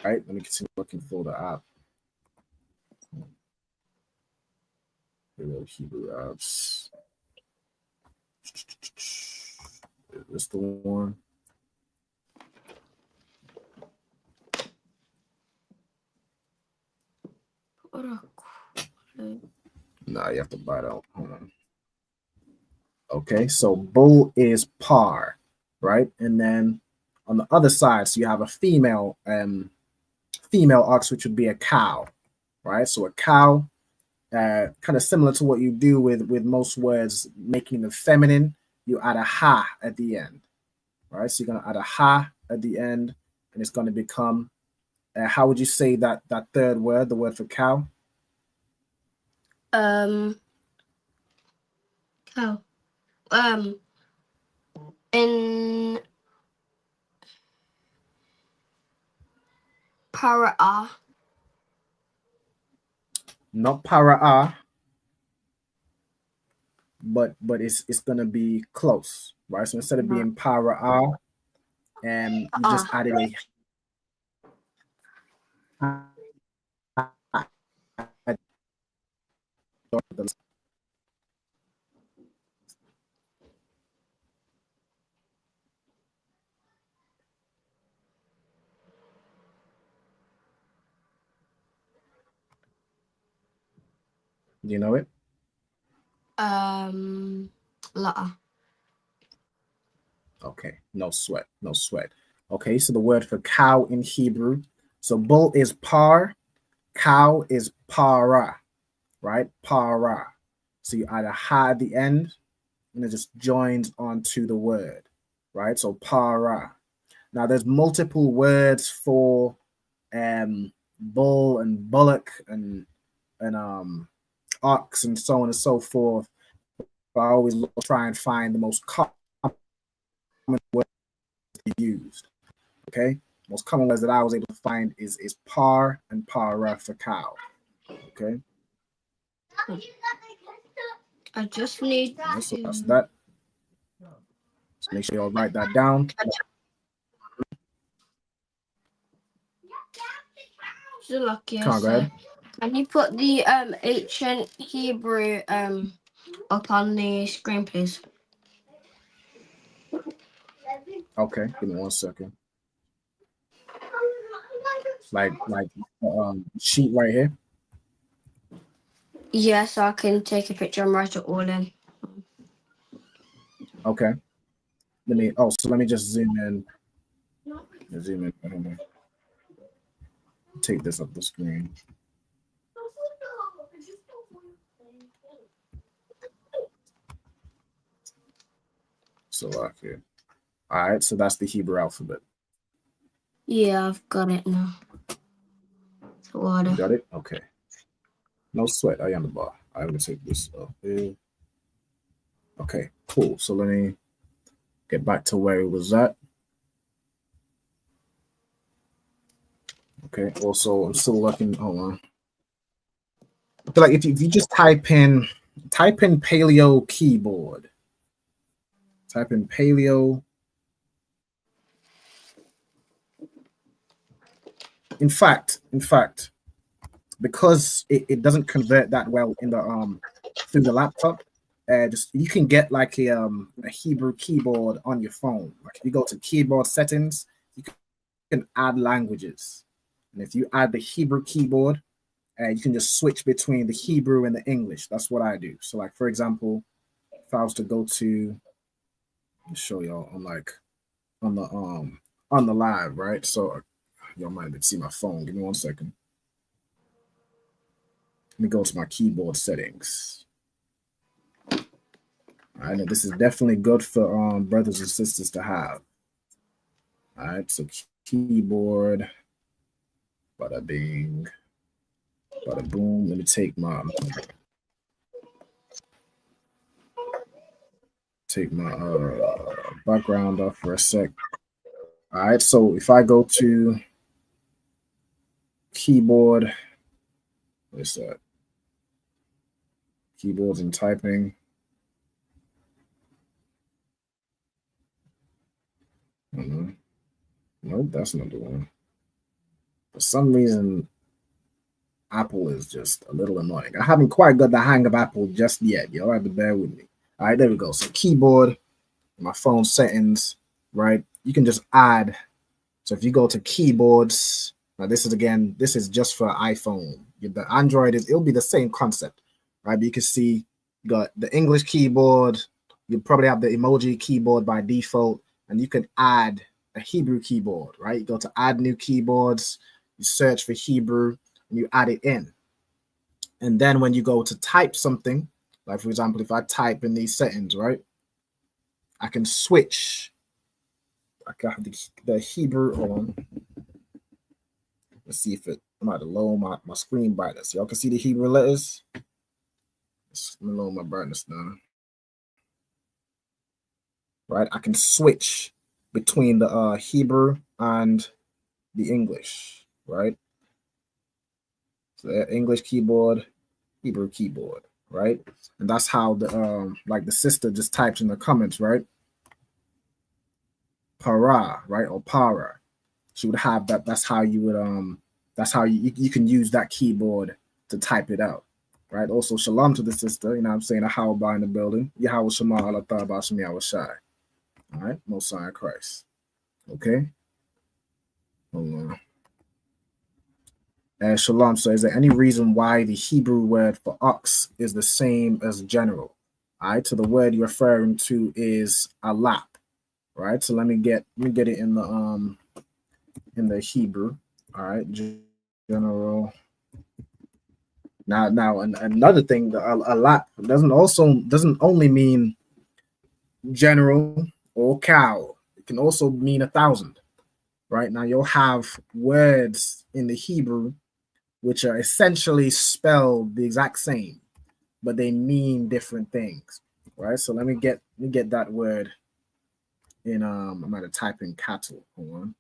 Right. Let me continue looking for the app. Hebrew apps. Is this the one? No, you have to buy it out. Hold on. Okay, so bull is par, right? And then on the other side, so you have a female ox, which would be a cow, right? So a cow, kind of similar to what you do with most words, making them feminine, you add a ha at the end, right? So you're gonna add a ha at the end, and it's gonna become, how would you say that third word, the word for cow? Cow. In para. Not para, but it's gonna be close, right? So instead of being para, and you just added a. Do you know it? La'a. Okay, no sweat, no sweat. Okay, so the word for cow in Hebrew. So bull is par, cow is para, right? Para. So you add a ha at the end, and it just joins onto the word, right? So para. Now there's multiple words for bull and bullock and ox and so on and so forth. But I always try and find the most common words used. Okay, most common words that I was able to find is par and para for cow. Okay. I just need. So that's that. So make sure y'all write that down. Can you put the ancient Hebrew up on the screen, please? Okay, give me 1 second. Like sheet right here. Yes, I can take a picture and write it all in. Okay. Let me just zoom in. Zoom in. Take this up the screen. So okay. All right, so that's the Hebrew alphabet. Yeah, I've got it now. Water. You got it? Okay. No sweat. I am the bar. I'm gonna take this up here. Okay, cool. So let me get back to where it was at. Okay. Also, I'm still looking. Hold on. I feel like if you just type in paleo keyboard. Type in paleo. In fact, because it doesn't convert that well in the through the laptop, just you can get like a Hebrew keyboard on your phone. Like if you go to keyboard settings, you can add languages, and if you add the Hebrew keyboard, you can just switch between the Hebrew and the English. That's what I do. So, like for example, if I was to go to, I'll show y'all on the live, right? So y'all might even see my phone. Give me 1 second. Let me go to my keyboard settings. All right, and this is definitely good for brothers and sisters to have. All right, so keyboard, bada bing, bada boom. Let me take my background off for a sec. All right, so if I go to keyboard, what's that? Keyboards and typing. Nope, that's not the one. For some reason, Apple is just a little annoying. I haven't quite got the hang of Apple just yet. You'll have to bear with me. All right, there we go. So keyboard, my phone settings, right? You can just add. So if you go to keyboards, now this is just for iPhone. The Android it'll be the same concept, right? But you can see you got the English keyboard. You probably have the emoji keyboard by default, and you can add a Hebrew keyboard, right? You go to add new keyboards, you search for Hebrew, and you add it in. And then when you go to type something, like for example, if I type in these settings, right, I can switch. I got the Hebrew. Hold on. Let's see if I might have lowered my screen brightness. Y'all can see the Hebrew letters. Let me lower my brightness down. Right, I can switch between the Hebrew and the English, right? So English keyboard, Hebrew keyboard, right? And that's how the like the sister just types in the comments, right? Para, right? Or para. She would have that. That's how you would that's how you can use that keyboard to type it out. Right. Also, shalom to the sister. You know what I'm saying? A Hawba in the building. Yahweh Shema Allah Ta'ala Shemi Awashai. All right, Most High Christ. Okay. Hold on. Shalom. So, is there any reason why the Hebrew word for ox is the same as general? All right. So the word you're referring to is alap. Right. So let me get it in the Hebrew. All right. General. Now, another thing, the alap doesn't only mean general or cow. It can also mean 1,000. Right now, you'll have words in the Hebrew which are essentially spelled the exact same, but they mean different things. Right. So let me get that word in. I'm gonna type in cattle. Hold on.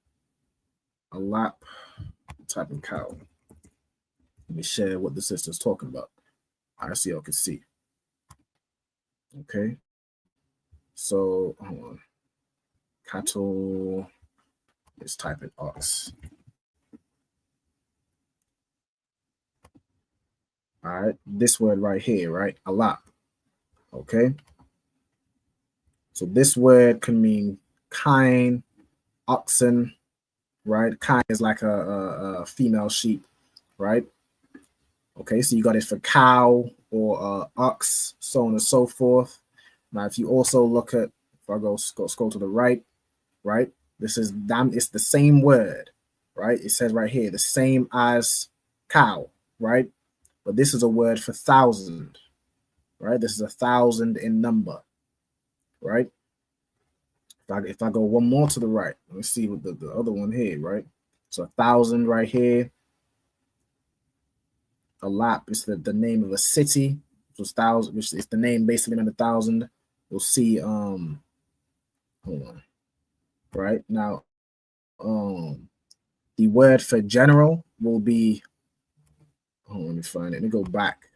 Alap. Type in cow. Let me share what the sister's talking about. I see y'all can see. Okay. So hold on. Cattle. Let's type in ox. All right. This word right here, right? Alap. Okay. So this word can mean kine, oxen, right? Kine is like a female sheep, right? Okay, so you got it for cow or ox, so on and so forth. Now, if you also look at If I go scroll to the right, right? This is damn. It's the same word, right? It says right here the same as cow, right? But this is a word for thousand, right? This is 1,000 in number, right? If I go one more to the right, let me see what the other one here, right? So 1,000 right here. A lap is the name of a city, which was thousand, which is the name basically of 1,000. You'll see hold on. Right now, the word for general will be, let me find it. Let me go back.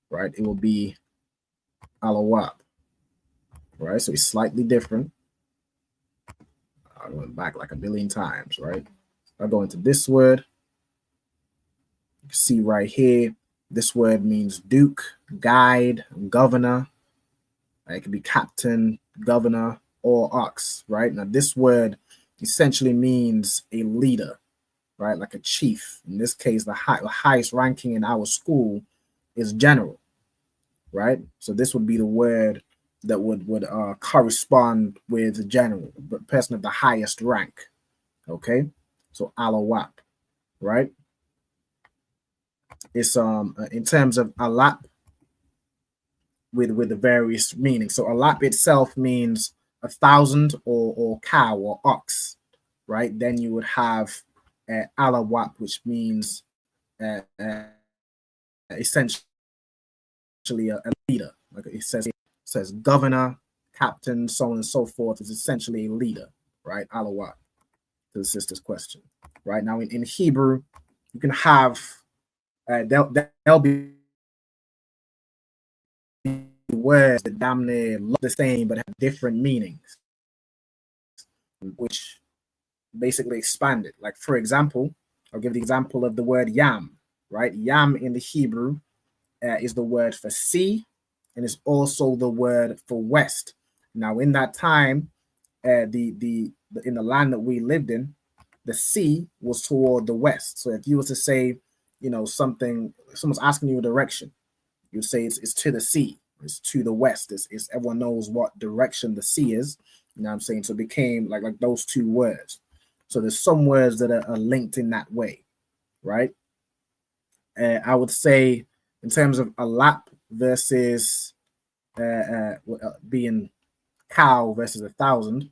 Right, it will be alawap. Right, so it's slightly different. I went back like a billion times. Right, I go into this word. You can see right here, this word means duke, guide, governor. It could be captain, governor, or ox. Right, now this word essentially means a leader, right? Like a chief. In this case, the highest ranking in our school is general, right? So this would be the word that would correspond with general, the person of the highest rank. Okay, so alawap, right? It's in terms of alap with the various meanings. So alap itself means 1,000 or cow or ox, right? Then you would have alawap, which means essentially a leader. Like it says governor, captain, so on and so forth. Is essentially a leader, right? Alawap, to the sister's question. Right now in Hebrew, you can have there'll be words that damn near look the same but have different meanings, which basically expand it. Like for example, I'll give the example of the word yam. Right, yam in the Hebrew is the word for sea, and it's also the word for west. Now, in that time, in the land that we lived in, the sea was toward the west. So if you were to say, something, someone's asking you a direction, you'd say it's to the sea, it's to the west. It's everyone knows what direction the sea is. You know what I'm saying? So it became like those two words. So there's some words that are linked in that way, right? I would say in terms of alap versus being cow versus 1,000,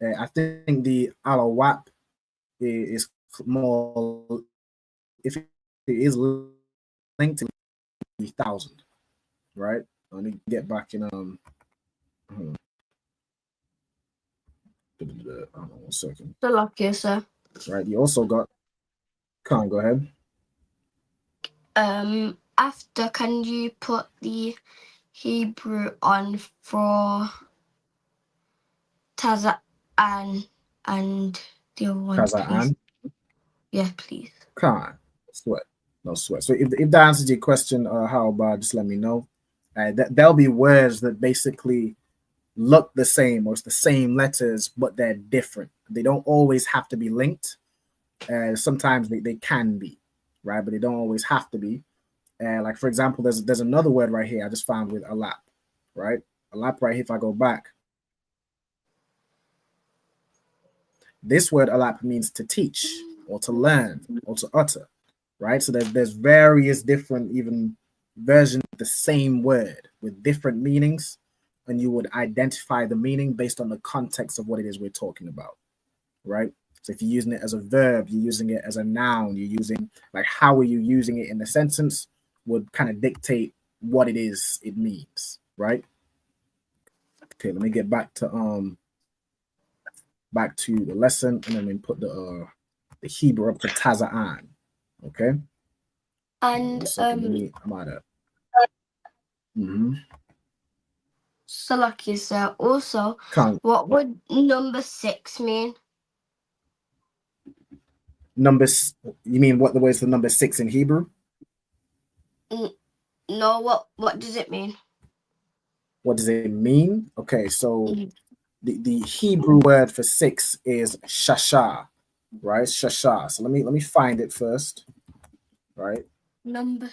I think the alawap is more, if it is linked to 1,000, right? Let me get back in hold on 1 second. The luck is, sir. Right, you also got, go ahead. After, can you put the Hebrew on for Taza and the other one, Taza please? and? Yeah, please. Can't sweat, no sweat. So if that answers your question, how about just let me know. There'll be words that basically look the same, or it's the same letters, but they're different. They don't always have to be linked. Sometimes they can be, right? But they don't always have to be. Like for example, there's another word right here I just found with alap, right? Alap right here. If I go back, this word alap means to teach or to learn or to utter, right? So there's various different even versions of the same word with different meanings, and you would identify the meaning based on the context of what it is we're talking about, right? So if you're using it as a verb, you're using it as a noun, you're using, like, how are you using it in the sentence would kind of dictate what it is it means, right? Okay, let me get back to the lesson, and then we put the Hebrew up to Taza'an. Okay. And Salaki, sir. Also, what would number 6 mean? Numbers? You mean what the way is the number 6 in Hebrew? No. What does it mean? What does it mean? Okay, so the Hebrew word for 6 is shasha, right? Shasha. So let me find it first, right? Number.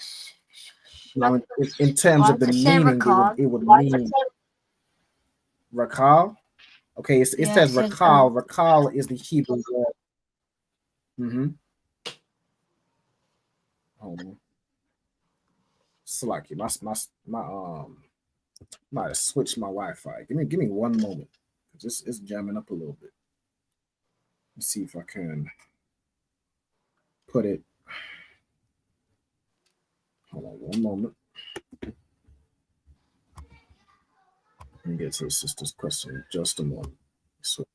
Now, in terms of the meaning, it would mean Rakal. Okay, it Yeah, says it says, Rakal. Rakal is the Hebrew word. Mm-hmm. Hold on. Slacky, might have switched my Wi-Fi. Give me one moment. It's jamming up a little bit. Let's see if I can put it. Hold on one moment. Let me get to the sister's question just a moment. So,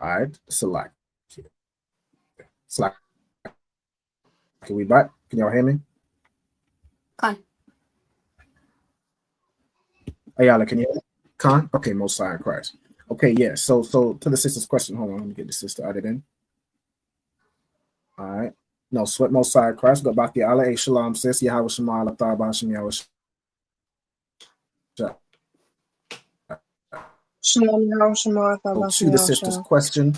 all right, select. Can we back? Can y'all hear me? Khan. Ayala, can you hear me? Khan? Okay, most high in Christ. Okay, yeah. So to the sister's question, hold on, let me get the sister added in. All right. No, sweat most high in Christ. Go back to Allah. Hey, shalom, sis. Yahweh Shema, Allah Ta'ala, Hashem, Yahweh to the sister's question.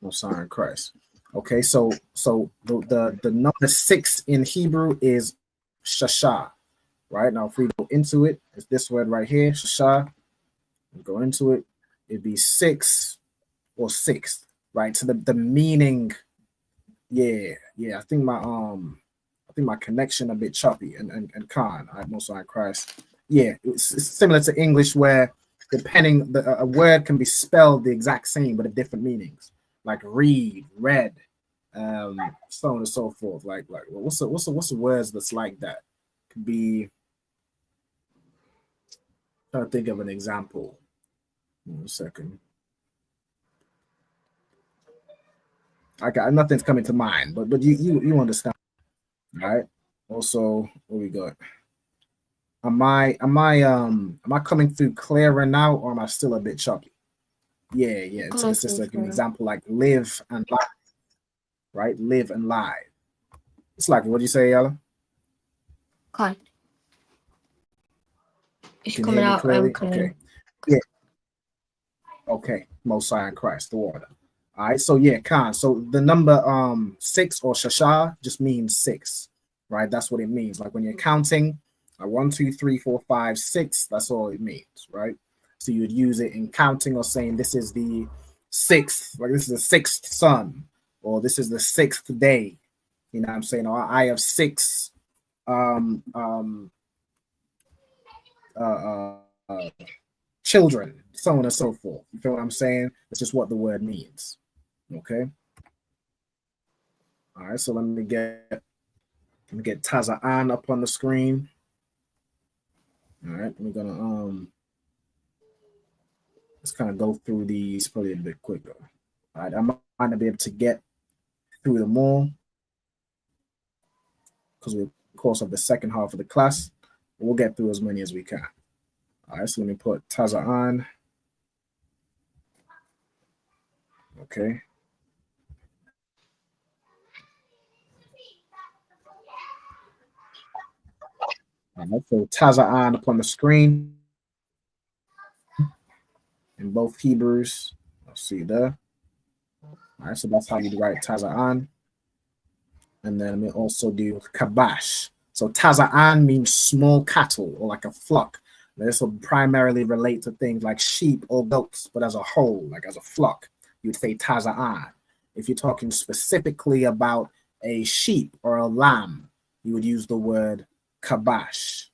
Most high in Christ. Okay, so the number 6 in Hebrew is shasha. Right now, if we go into it, it's this word right here, shasha. We go into it, it'd be 6 or 6th, right? So the meaning, yeah. I think my connection a bit choppy and Khan, I most high Christ. Yeah, it's similar to English where depending a word can be spelled the exact same but at different meanings, like read, read, so on and so forth. Like what's the words that's like that? Could be. Trying to think of an example. 1 second. I got nothing's coming to mind, but you understand, all right? Also, what we got? Am I coming through clearer now, or am I still a bit choppy? Yeah. To the sister, give an example like live and live, right? Live and live. It's like, what do you say, Yala? Khan. It's Can coming you hear me out. clearly? Okay. Yeah. Okay. Most high in Christ, the water. All right. So yeah, Khan. So the number 6 or shasha just means 6, right? That's what it means. Like when you're counting, 1, 2, 3, 4, 5, 6. That's all it means, right? So you would use it in counting or saying this is the 6th, like this is the 6th sun, or this is the 6th day. You know what I'm saying? Or I have 6 children, so on and so forth. You feel what I'm saying? It's just what the word means. Okay. All right. So let me get Taza'an up on the screen. All right. We're gonna let's kind of go through these probably a bit quicker. All right. I might not be able to get through them all because we're of course of the second half of the class. We'll get through as many as we can. All right, so let me put Taza on. Okay. All right, so Taza on up on the screen in both Hebrews. I'll see there. All right, so that's how you write Taza on. And then we also do Kabash. So Taza'an means small cattle or like a flock. This will primarily relate to things like sheep or goats, but as a whole, like as a flock, you'd say Taza'an. If you're talking specifically about a sheep or a lamb, you would use the word Kabash,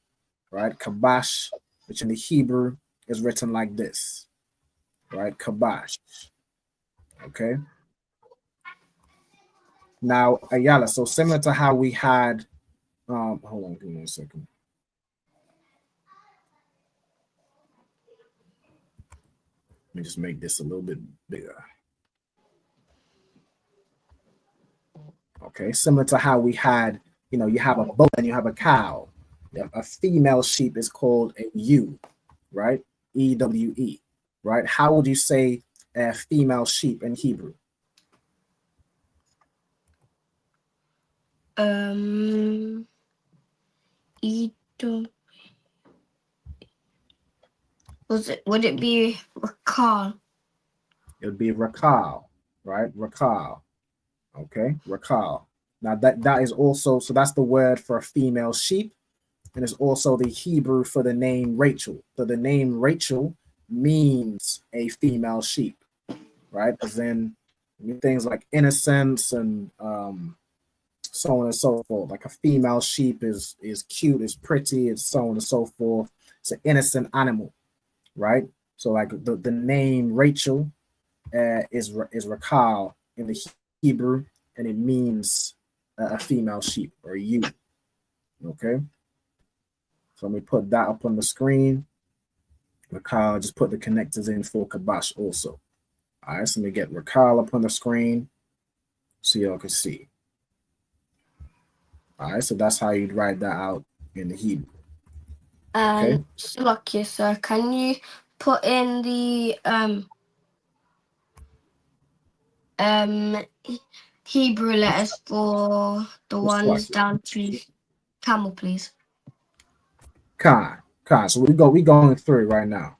right? Kabash, which in the Hebrew is written like this, right? Kabash, okay? Now, Ayala, so similar to how we had hold on, give me 1 second. Let me just make this a little bit bigger. Okay, similar to how we had, you have a bull and you have a cow. A female sheep is called a ewe, right? EWE, right? How would you say a female sheep in Hebrew? Edom. Would it be Rakal? It would be Rakal, right? Rakal. Okay, Rakal. Now that is also, so that's the word for a female sheep, and it's also the Hebrew for the name Rachel. So the name Rachel means a female sheep, right? As in things like innocence and so on and so forth. Like a female sheep is cute, is pretty, and so on and so forth. It's an innocent animal, right? So like the name Rachel is Rakal in the Hebrew, and it means a female sheep or ewe. Okay, so let me put that up on the screen. Rakal, just put the connectors in for Kabash also. All right, so let me get Rakal up on the screen so y'all can see. All right, so that's how you'd write that out in the Hebrew. And Slovakia, sir, can you put in the Hebrew letters for the ones down to camel, please? Con. So we going through it right now.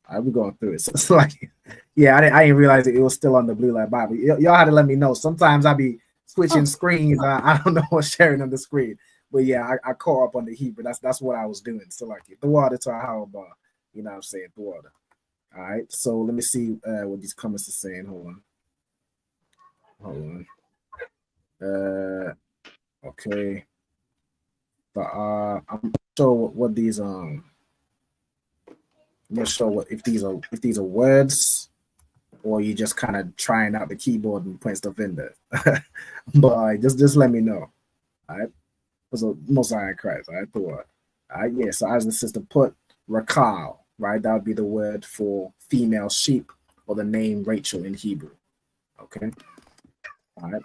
All right, we're going through it. So it's like, yeah, I didn't realize it was still on the Blue Light Bible. Y'all had to let me know. Sometimes I be switching screens. I don't know what's sharing on the screen. But yeah, I caught up on the Hebrew. That's what I was doing. So like the water to how about, you know what I'm saying, the water. All right. So let me see what these comments are saying. Hold on. Okay. But I'm sure what these I'm not sure what if these are words or you just kind of trying out the keyboard and putting stuff in there. But just let me know. All right. So most High in Christ. All right. All right. Yeah. So as the sister put Rakal, right? That would be the word for female sheep or the name Rachel in Hebrew. Okay. All right.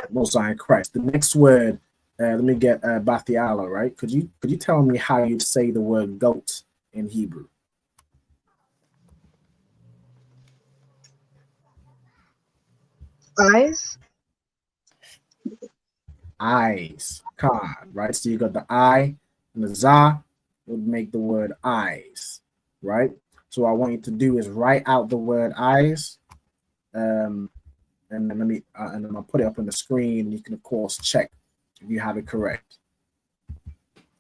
Most High in Christ. The next word. Let me get Bathiala, right? Could you tell me how you'd say the word goat in Hebrew? Eyes. Khan, right? So you got the I and the za would make the word eyes, right? So what I want you to do is write out the word eyes, and then and then I'll put it up on the screen. You can of course check if you have it correct.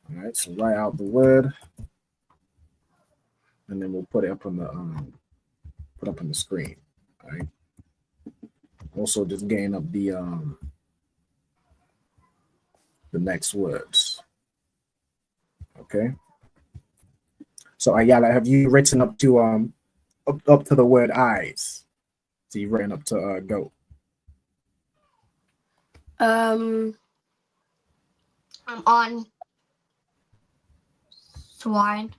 All right, so write out the word, and then we'll put it up on the screen. All right. Also, just getting up the next words. Okay. So Ayala, have you written up to up to the word eyes? So you've written up to goat. I'm on swine.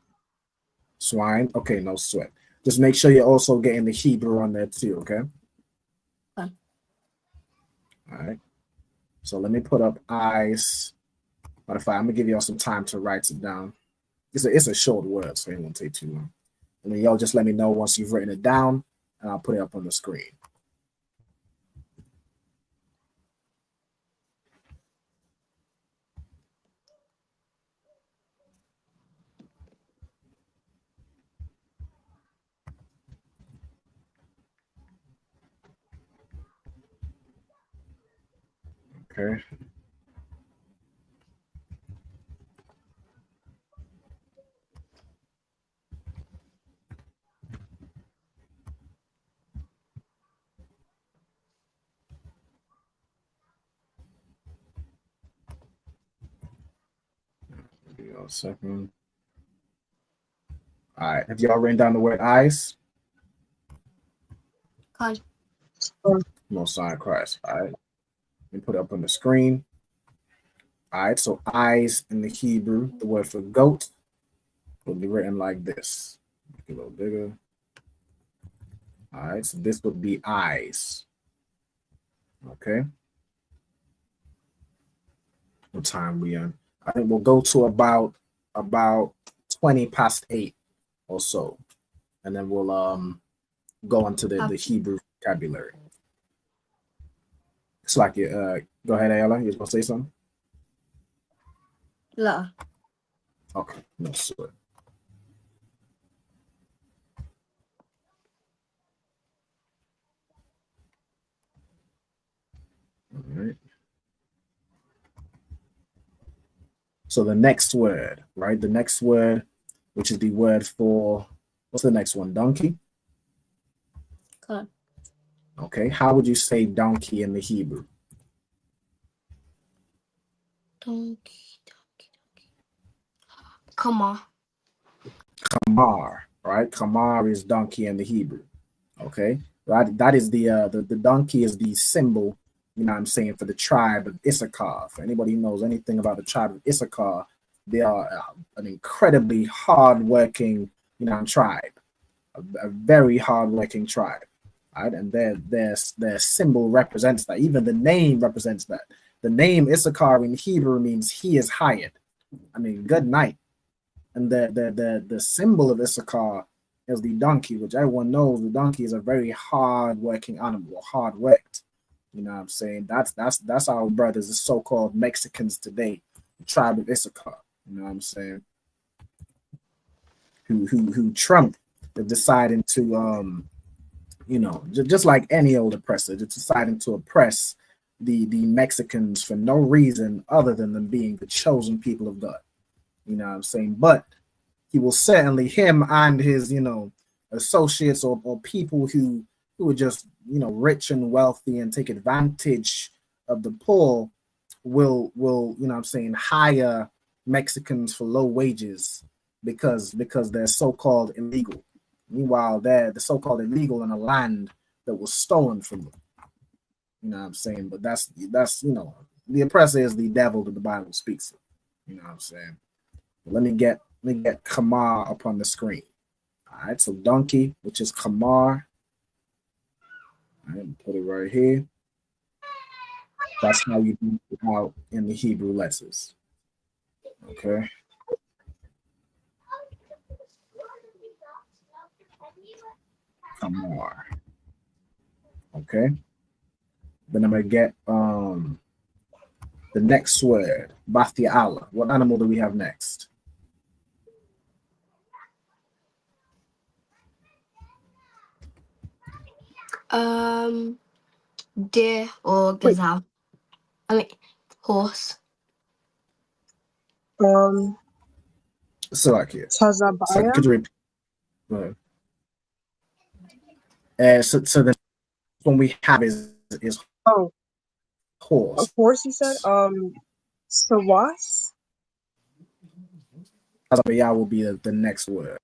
Swine. Okay, no sweat. Just make sure you're also getting the Hebrew on there too, okay? Okay. All right. So let me put up eyes. But I'm gonna give y'all some time to write it down. It's a short word, so it won't take too long. And then y'all just let me know once you've written it down, and I'll put it up on the screen. Okay. Give you a second. All right. Have y'all written down the word eyes? No sign of Christ. All right. Let me put it up on the screen. All right. So eyes in the Hebrew, the word for goat, will be written like this. Make it a little bigger. All right. So this would be eyes. Okay. What time we on? I think we'll go to about 20 past 8 or so, and then we'll go into the Hebrew vocabulary. It's like Go ahead, Ayala. You was gonna say something? La. Okay, no sweat. All right. So the next word, right? The next word, which is the word for, what's the next one? Donkey? God. Okay. How would you say donkey in the Hebrew? Donkey. Come on. Kamar, right? Kamar is donkey in the Hebrew. Okay. Right. That is the donkey is the symbol, you know what I'm saying, for the tribe of Issachar. For anybody who knows anything about the tribe of Issachar, they are an incredibly hardworking, you know, tribe, a very hardworking tribe, right? And their symbol represents that. Even the name represents that. The name Issachar in Hebrew means he is hired. I mean, good night. And the symbol of Issachar is the donkey, which everyone knows the donkey is a very hard-working animal, hard worked. You know what I'm saying? That's our brothers, the so-called Mexicans today, the tribe of Issachar. You know what I'm saying? Who Trump is deciding to you know, just like any old oppressor, just deciding to oppress the Mexicans for no reason other than them being the chosen people of God. You know what I'm saying? But he will certainly, him and his, you know, associates or people who are just, you know, rich and wealthy and take advantage of the poor will, you know what I'm saying, hire Mexicans for low wages because they're so-called illegal. Meanwhile, they're the so-called illegal in a land that was stolen from them. You know what I'm saying? But that's you know, the oppressor is the devil that the Bible speaks of. You know what I'm saying? Let me get Kamar up on the screen. All right, so donkey, which is Kamar. All right, put it right here. That's how you do it out in the Hebrew letters. Okay. Kamar. Okay. Then I'm gonna get the next word, Bathiala. What animal do we have next? Deer or gazelle. I mean, horse. Salakia. Tazabaya. Could you repeat? Go ahead. So the one we have is horse. A horse, you said? Sawas? Tazabaya will be the next word.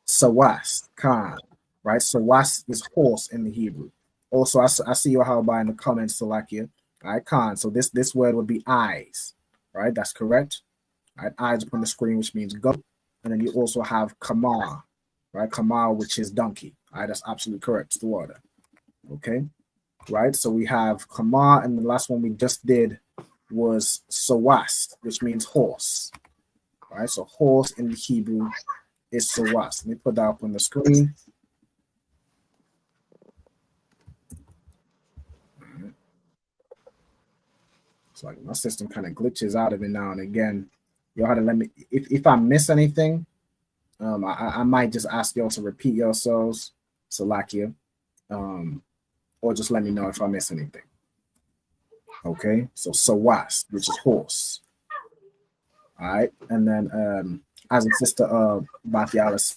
Sawas, Khan, right? Sawas is horse in the Hebrew. Also, I see you how by in the comments, Salakia. All right, Khan. So this word would be eyes, right? That's correct. All right, eyes up on the screen, which means goat. And then you also have Kamar, right? Kamar, which is donkey. All right, that's absolutely correct. It's the order. Okay, right? So we have Kamar, and the last one we just did was Sawas, which means horse. All right, so horse in the Hebrew is Sawas. Let me put that up on the screen. Right. So like my system kind of glitches out of it now and again. Y'all had to let me, if I miss anything, I might just ask y'all to repeat yourselves, Salakia, or just let me know if I miss anything. Okay, so Sawas, which is horse. All right, and then as a sister Bathiala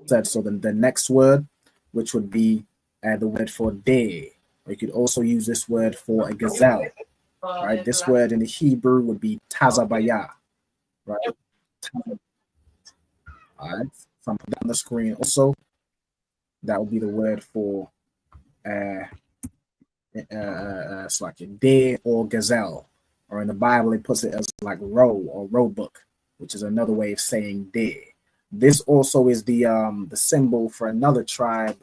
said, so the next word, which would be the word for day. You could also use this word for a gazelle. Right, this word in the Hebrew would be tazabaya. Right, all right. So I'm putting on the screen also. That would be the word for it's like a deer or gazelle, or in the Bible it puts it as like row or row book, which is another way of saying deer. This also is the symbol for another tribe.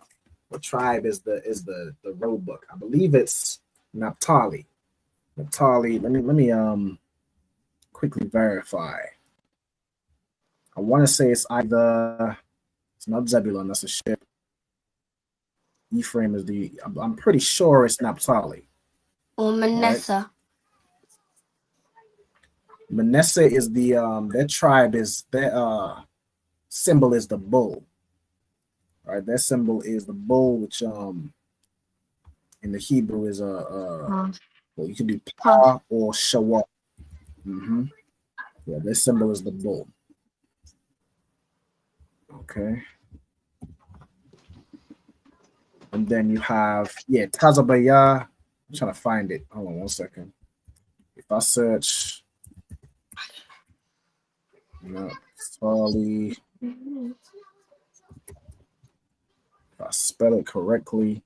What tribe is the row book? I believe it's Naphtali. Naphtali. Let me quickly verify. I want to say it's not Zebulun. That's a ship. Ephraim is the. I'm pretty sure it's Naphtali. Or Manasseh. Manasseh is the their tribe is their symbol is the bull. Right, their symbol is the bull, which in the Hebrew is well, you can do pa or shawah. Yeah, their symbol is the bull. Okay. And then you have, Tazabaya. I'm trying to find it. Hold on 1 second. If I search, Naphtali, if I spell it correctly,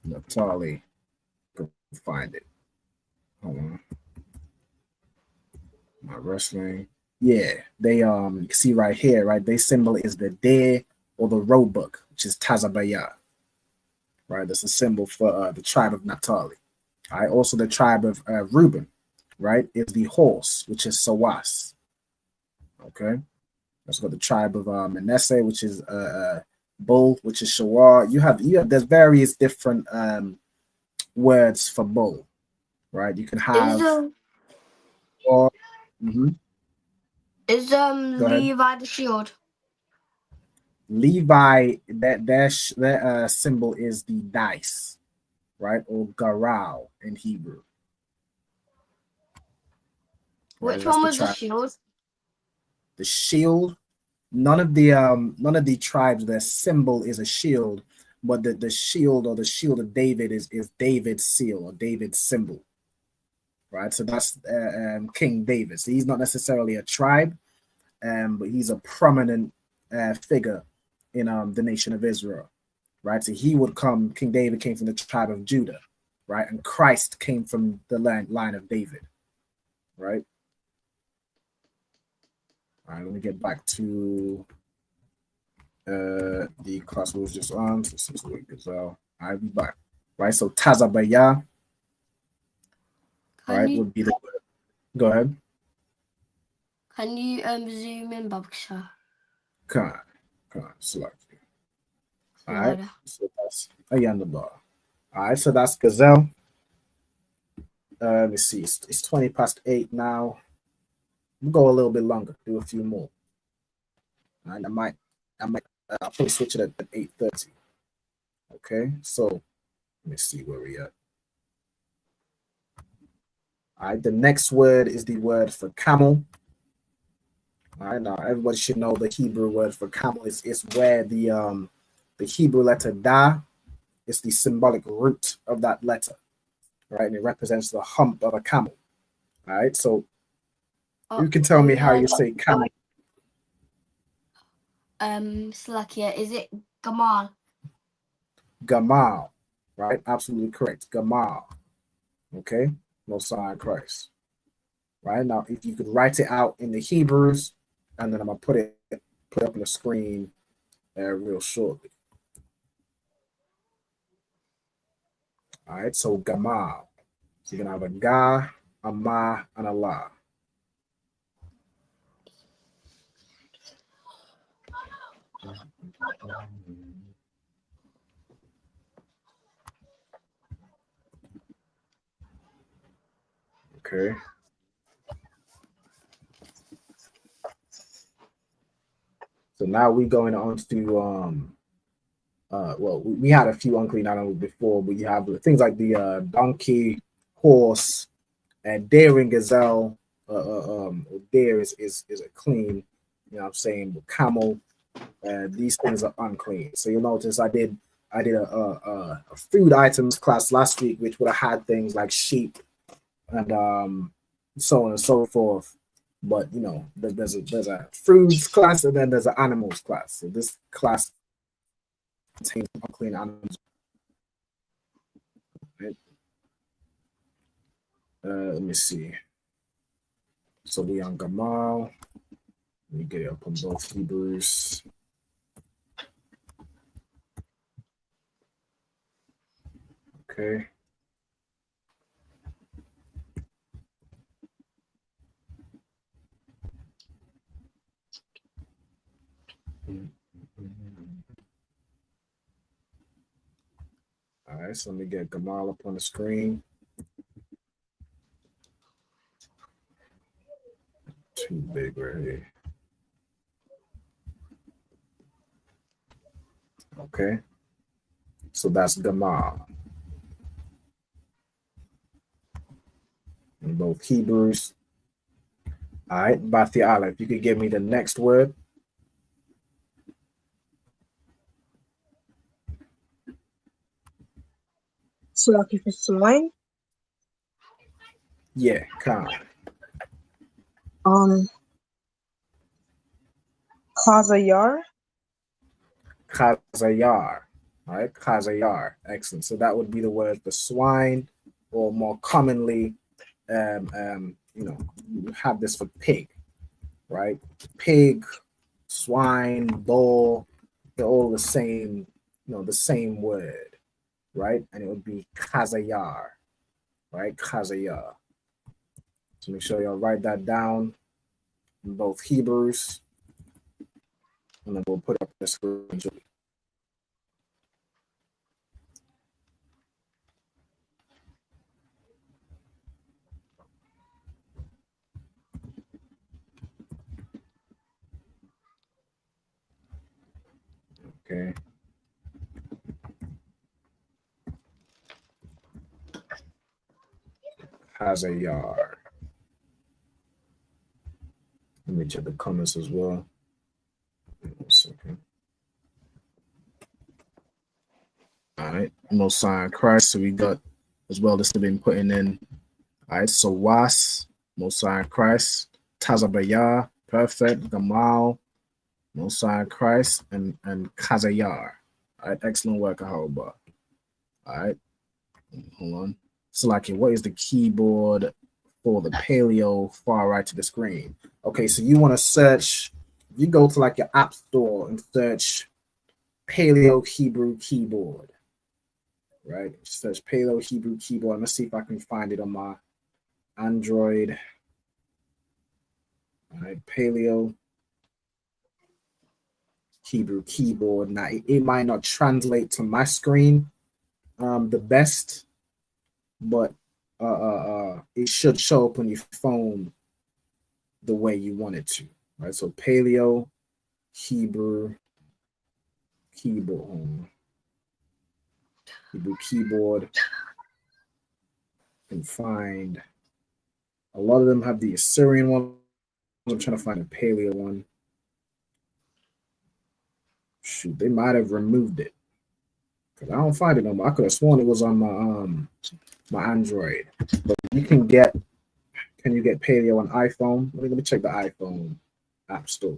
Naphtali, can find it. Hold on. My wrestling. Yeah, they you see right here, right? Their symbol is the deer or the roebuck, which is Tazabaya. Right, that's a symbol for the tribe of Naphtali. All right, also the tribe of Reuben, right, is the horse, which is Sawas. Okay, let's go to the tribe of Manasseh, which is bull, which is Shawar. You have there's various different words for bull, right? You can have. Is Levi the shield? Levi, their symbol is the dice, right, or garal in Hebrew. Which one was the shield? The shield. None of the tribes, their symbol is a shield, but the shield or the shield of David is David's seal or David's symbol, right? So that's King David. So he's not necessarily a tribe, but he's a prominent figure in the nation of Israel, right? So he would come. King David came from the tribe of Judah, right? And Christ came from the line of David, right? All right, let me get back to the class we was just on. So this is what Gazelle. I'll be back. Right, so Tazabaya, right, would be the word. Go ahead. Can you zoom in, Babksha? Come on, select. All right, so that's Ayandabar. All right, so that's Gazelle. Let me see, it's 20 past 8 now. We'll go a little bit longer, do a few more. And I might I'll probably switch it at 8:30. Okay, so let me see where we at. All right, the next word is the word for camel. All right, now everybody should know the Hebrew word for camel is where the Hebrew letter da is the symbolic root of that letter, right? And it represents the hump of a camel. All right, so you can tell me how you say camel. Slakia, is it Gamal? Gamal, right? Absolutely correct. Gamal. Okay, Messiah Christ. Right now, if you could write it out in the Hebrews, and then I'm gonna put it up on the screen real shortly. All right, so Gamal. So you're gonna have a Ga, a Ma, and a La. Okay. So now we're going on to well, we had a few unclean animals before, but you have things like the donkey, horse, and deer and gazelle. Deer is a clean, you know what I'm saying, but camel, these things are unclean. So you'll notice I did a food items class last week, which would have had things like sheep and so on and so forth. But you know, there's a foods class and then there's an animals class. So this class contains unclean animals. Right? Let me see. So we on Gamal. Let me get it up on both Hebrews. Okay. right, so let me get Gamal up on the screen. Too big right here. Okay, so that's Gamal. In both Hebrews. All right, Bathiala, if you could give me the next word. Lucky for swine. Yeah, Khan. Khazayar. Khazayar. All right, Khazayar. Excellent. So that would be the word for swine, or more commonly, you have this for pig, right? Pig, swine, bull, they're all the same, the same word, right? And it would be Khazayar, right? Khazayar. So make sure y'all write that down in both Hebrews, and then we'll put up the screen. Okay. Khazayar. Let me check the comments as well. 1 second. All right, Mosiah Christ. So we got as well. This has been putting in. All right, so Was, Mosiah Christ, Tazabaya, perfect, Gamal, Mosiah Christ, and Khazayar. All right, excellent work, Ahoba. All right, hold on. Salaki, what is the keyboard for the paleo far right to the screen? Okay, so you want to search. You go to like your app store and search Paleo Hebrew keyboard. Right, search Paleo Hebrew keyboard. Let's see if I can find it on my Android. All right, Paleo Hebrew keyboard. Now it might not translate to my screen the best, but it should show up on your phone the way you want it to. Right, so Paleo Hebrew keyboard. Hebrew keyboard. And find a lot of them have the Assyrian one. I'm trying to find a Paleo one. Shoot, they might have removed it because I don't find it no more. I could have sworn it was on my Android. But you can get. Can you get Paleo on iPhone? Let me check the iPhone app store.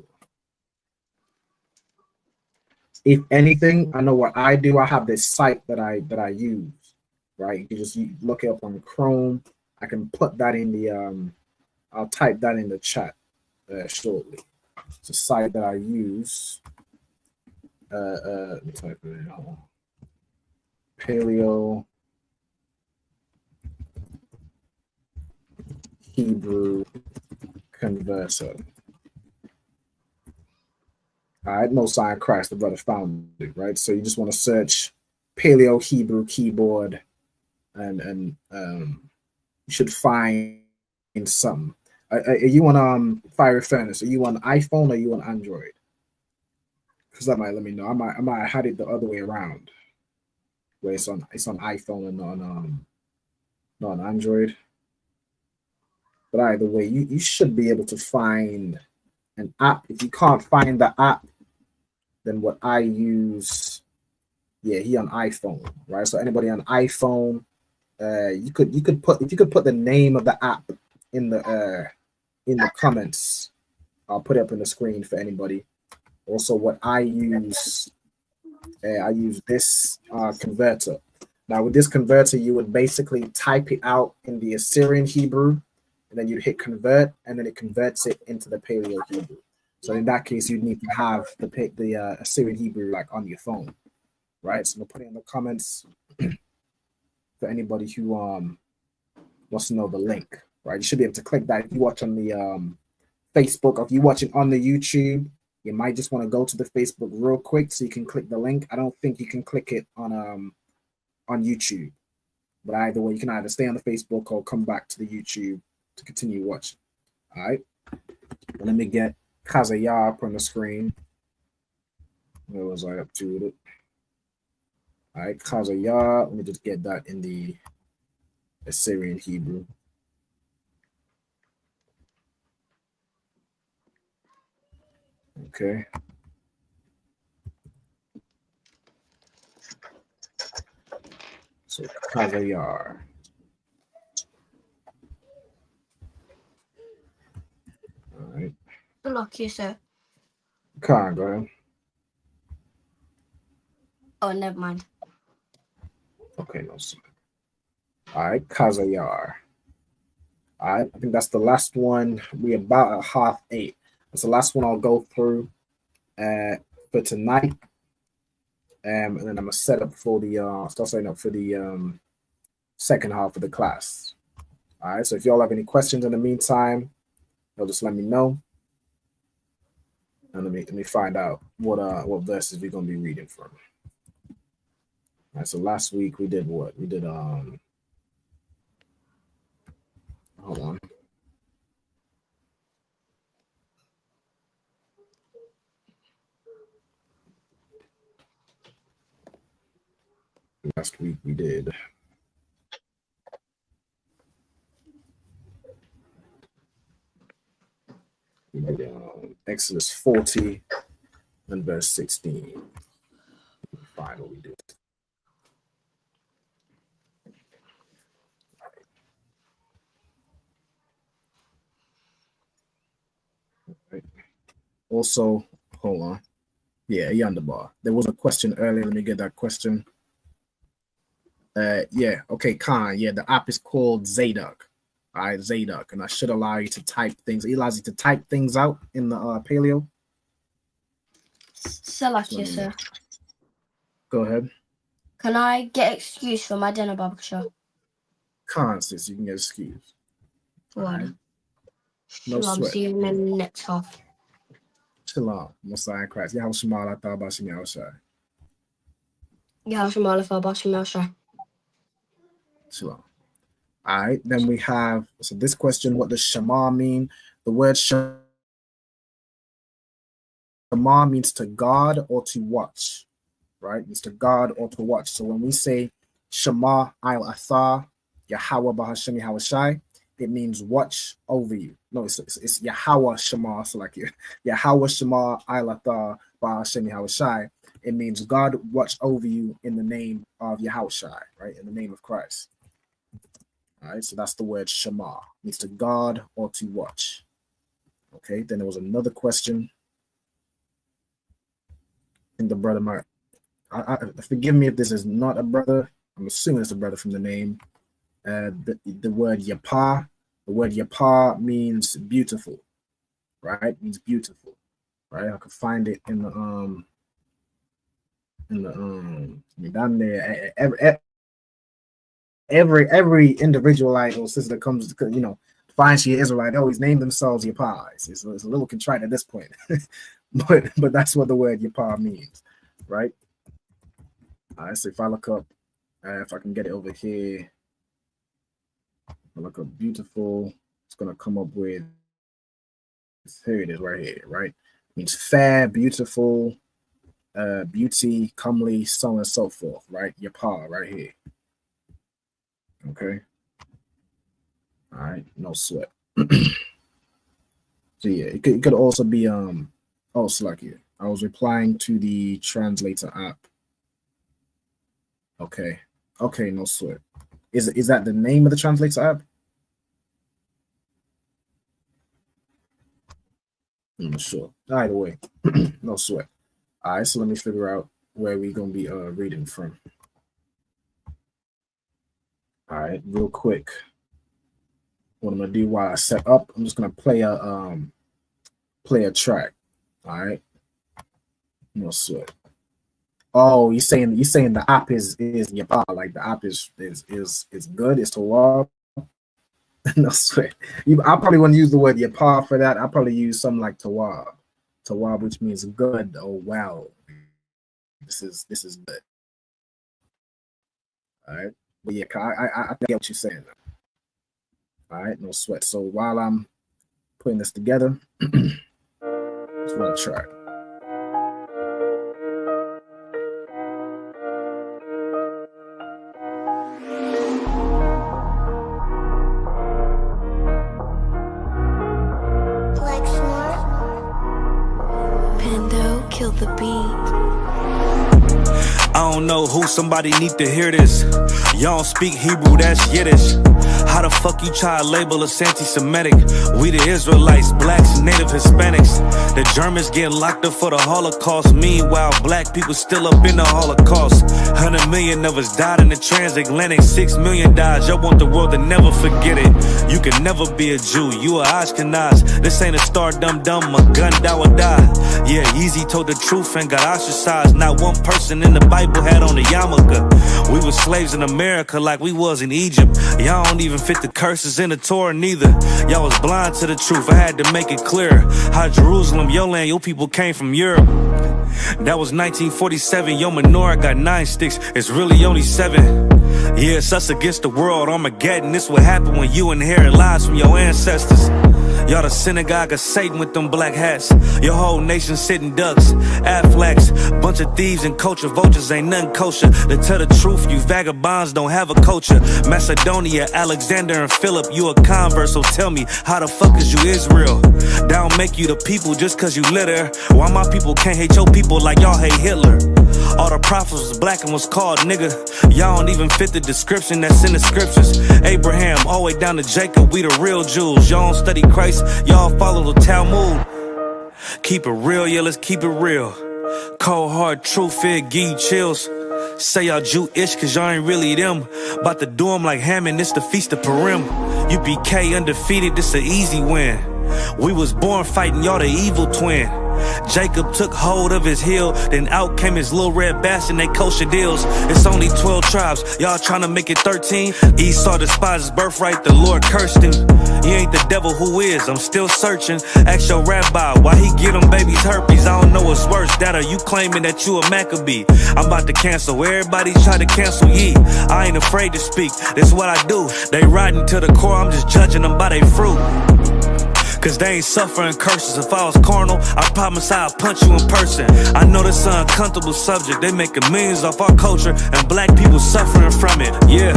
If anything, I know what I do. I have this site that I use. Right, you just look it up on Chrome. I can put that in the I'll type that in the chat shortly. It's a site that I use. Let me type it in. Paleo Hebrew Converter. All right, Mosiah Christ, the brother found it, right? So you just want to search Paleo Hebrew keyboard, and you should find something. Are you on Fire Furnace? Are you on iPhone or are you on Android? Because that might let me know. I might have had it the other way around, where it's on iPhone and not on Android. But either way, you should be able to find an app. If you can't find the app, then what I use, he on iPhone, right? So anybody on iPhone, you could put the name of the app in the comments. I'll put it up on the screen for anybody. Also, what I use this converter. Now, with this converter, you would basically type it out in the Assyrian Hebrew, and then you'd hit convert, and then it converts it into the Paleo Hebrew. So in that case, you'd need to have the Assyrian Hebrew like on your phone, right? So we'll put it in the comments for anybody who wants to know the link, right? You should be able to click that if you watch on the Facebook, or if you watch it on the YouTube. You might just want to go to the Facebook real quick so you can click the link. I don't think you can click it on on YouTube. But either way, you can either stay on the Facebook or come back to the YouTube to continue watching. All right. Well, let me get Kazaya up on the screen. Where was I up to with it? All right, Kazaya. Let me just get that in the Assyrian Hebrew. Okay. So Kazayar. All right. Good luck, you, sir. Come on, go ahead. Oh, never mind. Okay, no, sir. All right, Kazayar. All right, I think that's the last one. We about at 8:30. That's the last one I'll go through for tonight. And then I'm gonna set up for the start setting up for the second half of the class. All right, so if y'all have any questions in the meantime, you'll just let me know. And let me find out what verses we're gonna be reading from. All right, so last week we did what? We did hold on. Last week we did Exodus 40 and verse 16. Find what we did. Right. Also, hold on. Yeah, yonder bar. There was a question earlier. Let me get that question. Yeah, okay, Khan. Yeah, the app is called Zadok. All right, Zadok, and I should allow you to type things. It allows you to type things out in the Paleo. Salakia, sir. Go ahead. Can I get excuse for my dinner, Babakasha? Khan, sis, you can get excused. What? No Shalom, sweat. see you in the next half. Shalom, Messiah Christ. Yahweh Shema, Atah Bashim Yahushai. Yeah, Shamala for Bashim Yosha. Shalom. All right, then we have, so this question, what does Shema mean? The word Shema means to guard or to watch, right? It means to guard or to watch. So when we say Shema I'il Athar, Yahweh Bahashem Yahushai, it means watch over you. No, it's Yahweh Shema, so like Yahweh Shema I'il Athar Bahashem Yahushai. It means God watch over you in the name of Yahushai, right? In the name of Christ. All right, so that's the word Shema. It means to guard or to watch. Okay, then there was another question. I think the brother might, forgive me if this is not a brother. I'm assuming it's a brother from the name. The word Yapah. The word Yapah means beautiful, right? It means beautiful, right? I could find it in the down there. Every individualite or sister that comes, finds she is Israelite, they always name themselves Yapah. It's a little contrite at this point, but that's what the word Yapah means, right? All right, so if I look up, if I can get it over here, I look up beautiful, it's gonna come up with, here it is right here, right? It means fair, beautiful, beauty, comely, so on and so forth, right? Yapah right here. Okay. All right, no sweat. So yeah, it could also be oh, Slacky. I was replying to the translator app. Okay, no sweat. Is that the name of the translator app? I'm not sure. Either way, no sweat. All right, so let me figure out where we're gonna be reading from. All right, real quick. What I'm gonna do while I set up, I'm just gonna play a track. All right, no sweat. Oh, you're saying the app is Yapah, like the app is good. It's Tawab. No sweat. I probably wouldn't use the word Yapah for that. I probably use something like Tawab, which means good or well. This is good. All right. But yeah, I get what you're saying. All right, no sweat. So while I'm putting this together, let's run a track. Pando, kill the beat. I don't know who, somebody need to hear this. Y'all don't speak Hebrew, that's Yiddish. How the fuck you try to label us anti-Semitic? We the Israelites, blacks, native Hispanics. The Germans getting locked up for the Holocaust. Meanwhile, black people still up in the Holocaust. 100 million of us died in the transatlantic. 6 million died, y'all want the world to never forget it. You can never be a Jew, you a Ashkenaz. This ain't a star dum-dum, a gun die or die. Yeah, Yeezy told the truth and got ostracized. Not one person in the Bible had on a yarmulke. We were slaves in America like we was in Egypt. Y'all don't even fit the curses in the Torah neither. Y'all was blind to the truth, I had to make it clear. How Jerusalem, your land, your people came from Europe. That was 1947, your menorah got 9 sticks, it's really only 7. Yeah, it's us against the world, Armageddon. This what happened when you inherit lies from your ancestors. Y'all the synagogue of Satan with them black hats. Your whole nation sitting ducks, Aflacs. Bunch of thieves and culture vultures, ain't nothing kosher. To tell the truth, you vagabonds don't have a culture. Macedonia, Alexander and Philip, you a convert, so tell me, how the fuck is you Israel? That don't make you the people just cause you litter. Why my people can't hate your people like y'all hate Hitler? All the prophets was black and was called nigga. Y'all don't even fit the description that's in the scriptures. Abraham, all the way down to Jacob, we the real Jews. Y'all don't study Christ, y'all follow the Talmud. Keep it real, yeah, let's keep it real. Cold hard truth, it give you chills. Say y'all Jewish cause y'all ain't really them. About to do them like Hammond, it's the Feast of Purim. UPK undefeated, this an easy win. We was born fighting, y'all the evil twin. Jacob took hold of his heel, then out came his little red bastard, they kosher deals. It's only 12 tribes, y'all trying to make it 13. Esau despised his birthright, the Lord cursed him. He ain't the devil, who is? I'm still searching. Ask your rabbi, why he get them babies herpes? I don't know what's worse, that or you claiming that you a Maccabee. I'm about to cancel, everybody try to cancel ye. I ain't afraid to speak, this what I do. They riding to the core, I'm just judging them by their fruit. Cause they ain't suffering curses. If I was carnal, I promise I'd punch you in person. I know this an uncomfortable subject. They making millions off our culture and black people suffering from it. Yeah,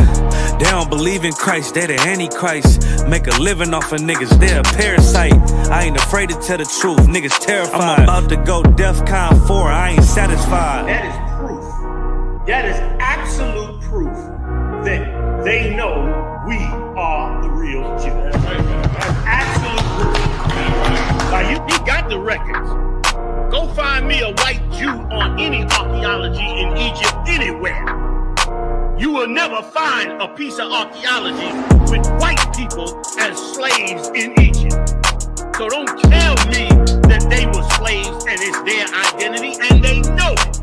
they don't believe in Christ, they the Antichrist. Make a living off of niggas, they a parasite. I ain't afraid to tell the truth, niggas terrified. I'm about to go DEFCON 4, I ain't satisfied. That is proof. That is absolute proof that they know we are the real Jews. That's absolute proof. Now you got the records. Go find me a white Jew on any archaeology in Egypt anywhere. You will never find a piece of archaeology with white people as slaves in Egypt. So don't tell me that they were slaves and it's their identity, and they know it.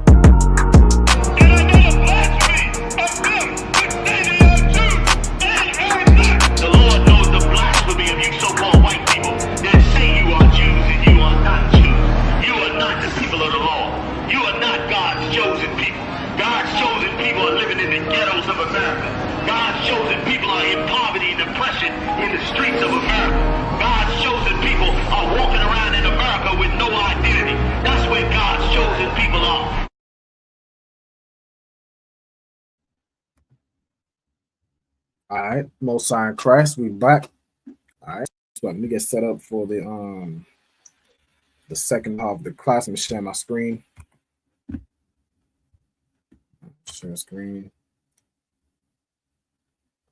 And another blasphemy of them, which they are Jews. They are not. The Lord knows the blasphemy of you so-called white people that say you are Jews and you are not Jews. You are not the people of the law. You are not God's chosen people. God's chosen people are living in the ghettos of America. God's chosen people are in poverty and depression in the streets of America. God's chosen people are walking around in America with no identity. That's where God's chosen people are. All right, Most High in Christ, we back. All right, so let me get set up for the second half of the class. Let me share my screen. Share screen.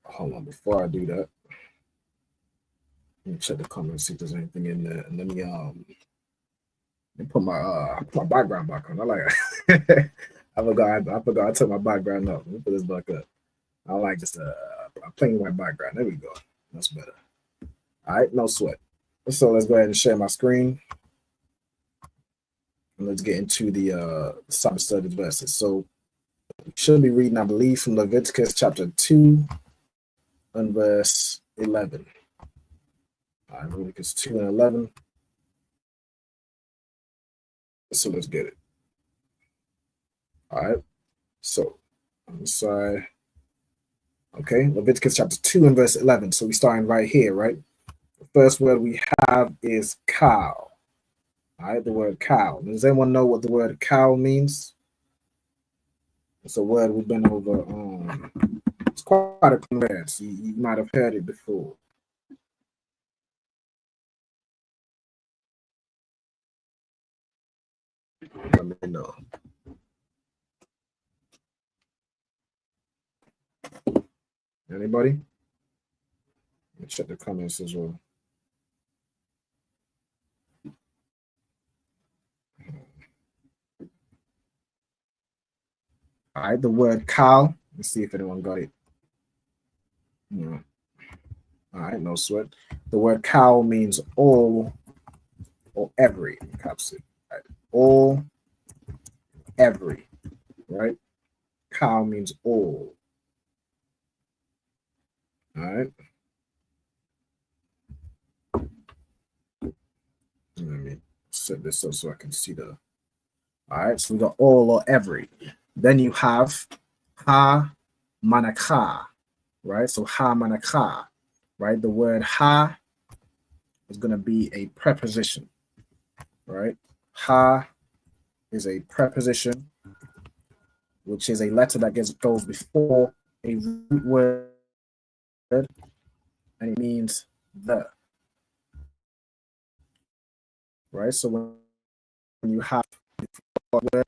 Hold on, before I do that, let me check the comments, see if there's anything in there. And let me put my background back on. I like it. I forgot I took my background up. Let me put this back up. I like just plain white background. There we go. That's better. All right, no sweat. So let's go ahead and share my screen. And let's get into the Sabbath studies verses. So we should be reading, I believe, from Leviticus chapter 2 and verse 11. All right, Leviticus 2 and 11. So let's get it. All right. So on the side, Okay, Leviticus chapter 2 and verse 11. So we're starting right here, right? The first word we have is cow. All right, the word cow. Does anyone know what the word cow means? It's a word we've been over. It's quite a common word. So you might have heard it before. Let me know. Anybody? Let me check the comments as well. All right, the word cow. Let's see if anyone got it. No. All right, no sweat. The word cow means all or every. Caps it. Right. All, every. Right? Cow means all. All right. Let me set this up so I can see the. All right, so we got all or every. Then you have ha manaka, right? So ha manaka, right? The word ha is going to be a preposition, right? Ha is a preposition, which is a letter that goes before a root word, and it means the. Right? So when you have a word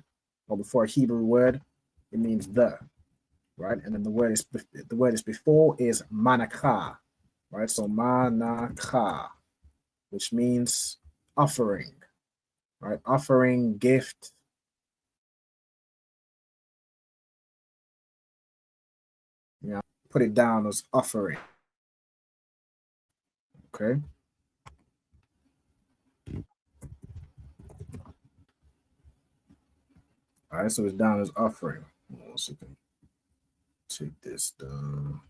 or before a Hebrew word, it means the. Right? And then the word is before is manaka. Right? So manaka, which means offering. Right? Offering, gift. You know, put it down as offering. Okay. All right, so it's down as offering. One second. Take this down.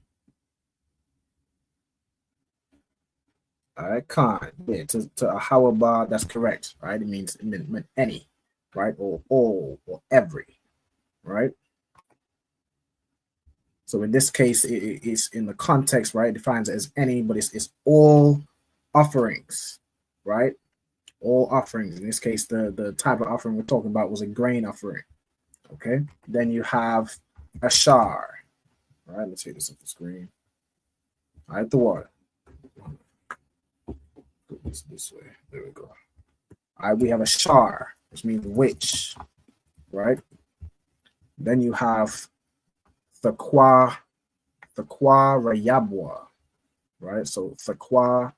All right, Khan. Yeah, to a hawaba, that's correct, right? It means any, right? Or all, or every, right? So in this case, it's in the context, right? It defines it as any, but it's all offerings, right? All offerings. In this case, the type of offering we're talking about was a grain offering. Okay. Then you have ashar. All right, let's take this off the screen. All right, the water. Put this way. There we go. All right, we have ashar, which means witch, right? Then you have thakwa rayabwa, right? So thakwa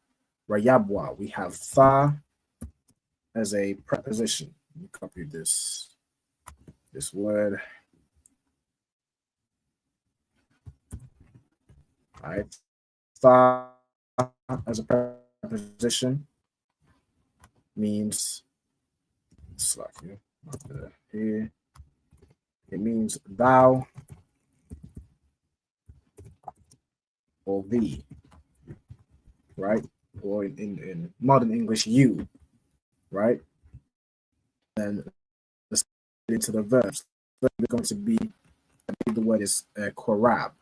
rayabwa. We have tha as a preposition. Let me copy this word. All right, tha as a preposition means here. It means thou or thee, right? Or in modern English, you, right? And let's get into the verbs. Verb is going to be, I believe the word is korab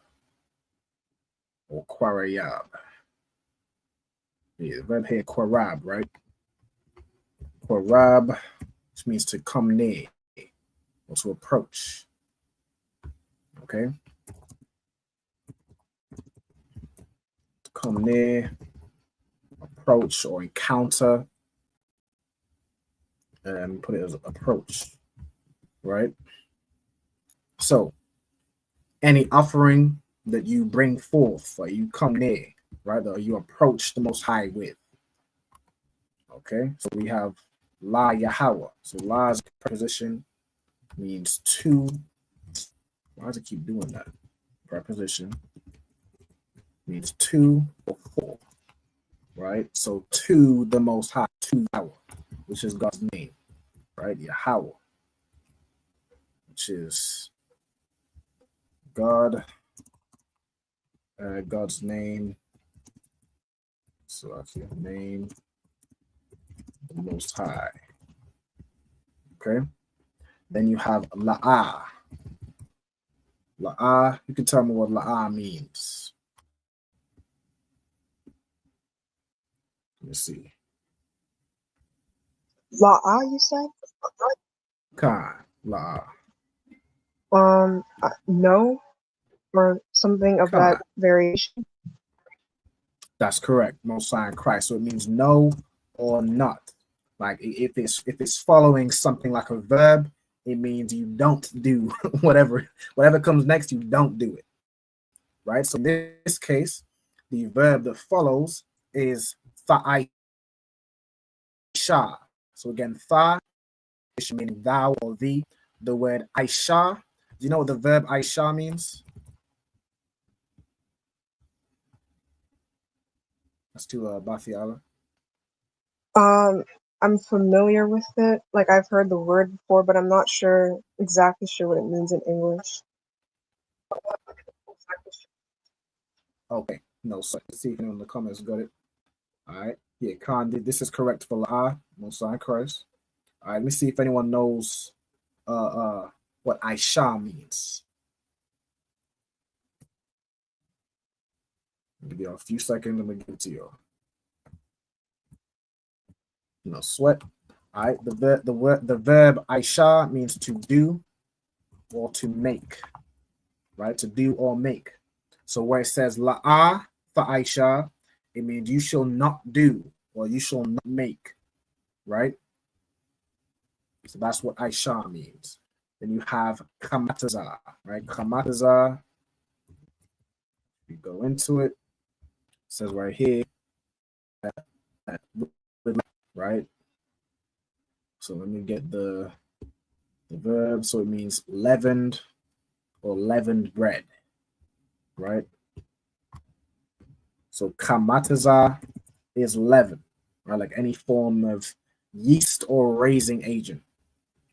or kwarayab. Yeah, the verb here, korab, right? Korab, which means to come near or to approach. Okay? To come near, approach, or encounter. And put it as approach, right? So, any offering that you bring forth or you come near, right, or you approach the Most High with. Okay, so we have La Yahweh. So La's preposition means to. Why does it keep doing that? Preposition means to or for, right? So to the Most High, to Yahweh, which is God's name, right? Yahweh, which is God, God's name. So I see name, the Most High. Okay. Then you have La'ah. La'ah. You can tell me what la'ah means. Let me see. La'ah, you said? Khan. La'ah. No, or something of that variation. That's correct. Most High in Christ. So it means no or not. Like if it's following something like a verb, it means you don't do whatever comes next. You don't do it. Right. So in this case, the verb that follows is tha'aisha. So again, tha, which means thou or thee. The word aisha. Do you know what the verb aisha means? That's to Bathiala. I'm familiar with it. Like I've heard the word before, but I'm not exactly sure what it means in English. Okay, no, so let's see if anyone in the comments got it. All right, yeah, Khan did. This is correct for La'ah, Most High in Christ. All right, let me see if anyone knows what Aisha means. Give you a few seconds. I'm gonna give it to you. No sweat. All right, the verb Aisha means to do or to make, right? To do or make. So where it says La'ah for Aisha, it means you shall not do or you shall not make, right? So that's what Aisha means. Then you have Kamataza, right? Kamataza, we go into it. It says right here, right? So let me get the verb. So it means leavened or leavened bread, right? So kamataza is leaven, right? Like any form of yeast or raising agent,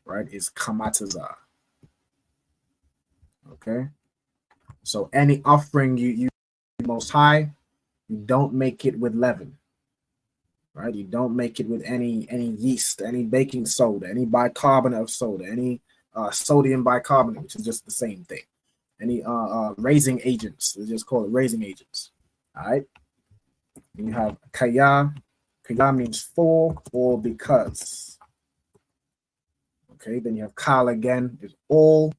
right? Is kamataza. Okay. So any offering you Most High, you don't make it with leaven, right? You don't make it with any yeast, any baking soda, any bicarbonate of soda, any sodium bicarbonate, which is just the same thing. Any raising agents, they just call it raising agents. All right. Then you have kaya. Kaya means for or because. Okay. Then you have kal again, is all.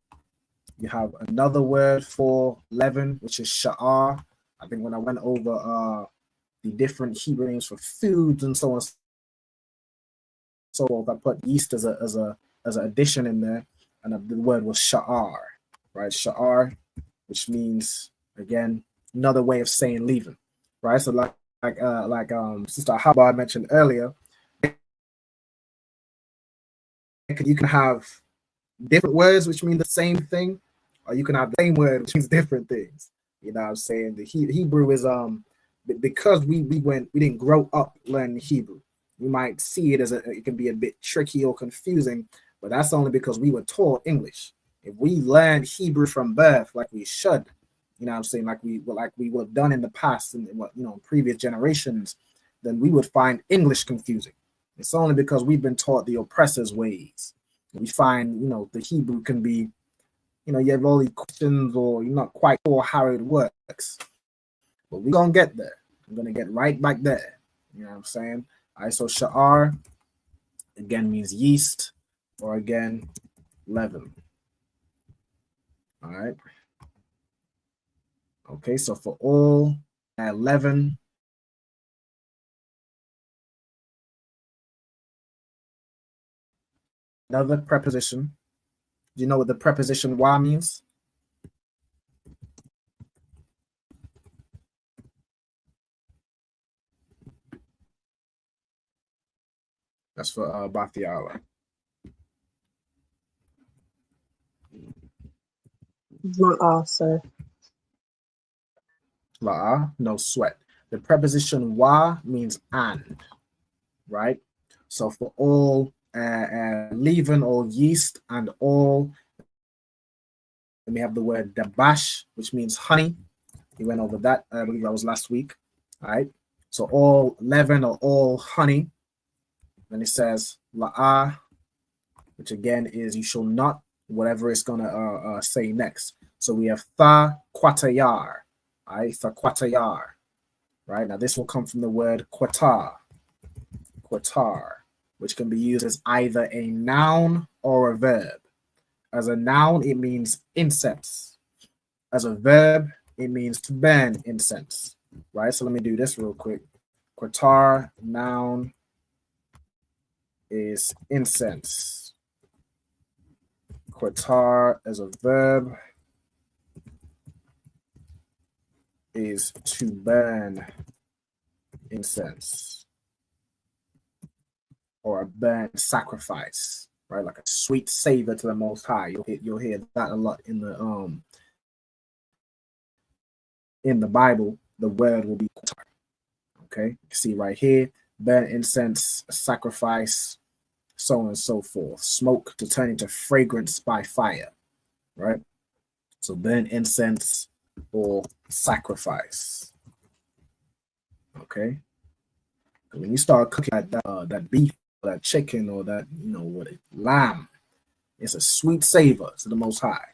You have another word for leaven, which is sha'ar. I think when I went over the different Hebrew names for foods and so on, so forth, I put yeast as an addition in there, and the word was sha'ar, right? Sha'ar, which means again another way of saying leaven, right? So like Sister Habad mentioned earlier, you can have different words which mean the same thing, or you can have the same word which means different things. You know what I'm saying? The Hebrew is because we didn't grow up learning Hebrew. You might see it as it can be a bit tricky or confusing, but that's only because we were taught English. If we learned Hebrew from birth like we should, you know what I'm saying, like we would have done in the past and previous generations, then we would find English confusing. It's only because we've been taught the oppressor's ways. We find, the Hebrew can be, you have all these questions or you're not quite sure how it works. But we're going to get there. I'm going to get right back there. You know what I'm saying? All right, so sha'ar, again, means yeast or, again, leaven. All right. Okay, so for all, leaven. Another preposition. Do you know what the preposition wa means? That's for Bathiala. La'ah, sir. La'ah, no sweat. The preposition wa means and, right? So for all leaven or yeast and all, then we have the word dabash, which means honey. We went over that. I believe that was last week. All right. So all leaven or all honey. Then it says la'ah, which again is you shall not, whatever it's gonna say next. So we have Tha Quatayar, right? Tha Quatayar, right? Now this will come from the word Qatar, which can be used as either a noun or a verb. As a noun, it means incense. As a verb, it means to burn incense, right? So let me do this real quick. Qatar, noun, is incense. Qatar as a verb is to burn incense or a burnt sacrifice, right? Like a sweet savor to the Most High. You'll hear that a lot in the Bible. The word will be qatar. Okay, you see right here, burnt incense, sacrifice, so on and so forth. Smoke to turn into fragrance by fire, right? So burnt incense or sacrifice. Okay, when you start cooking that beef, or that chicken, or that what lamb, it's a sweet savor to the Most High.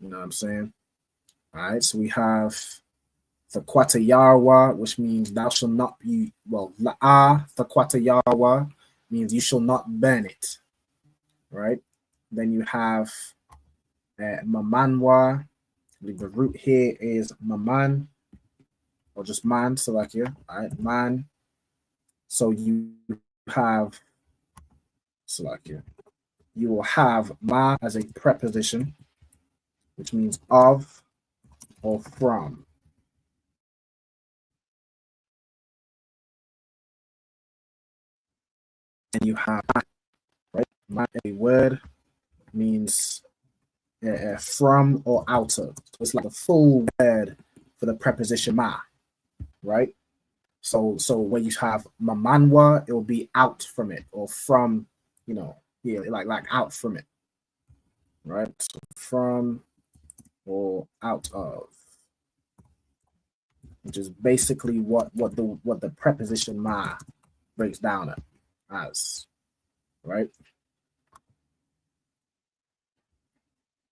You know what I'm saying? All right, so we have the Quatayarwa, which means thou shalt not be, well, La'a, the Quatayarwa means you shall not burn it, right? Then you have Mamanwa. The root here is Maman, or just man, so like here, all right, man. So you have, so like here, you will have ma as a preposition, which means of or from. And you have, right? Ma, a word means from or out of. So it's like a full word for the preposition ma, right? So when you have mamanwa, it will be out from it or from, yeah, like out from it, right? So from or out of, which is basically what the preposition ma breaks down as, right?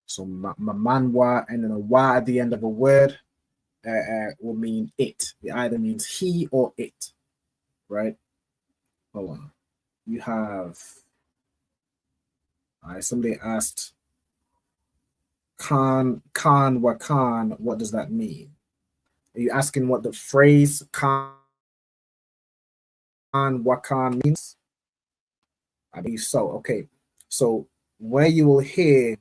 So mamanwa and then a wa at the end of a word will mean it. It either means he or it, right? Hold on. You have, all right, somebody asked, Khan Wakan, what does that mean? Are you asking what the phrase Khan Wakan means? I believe so. Okay. So where you will hear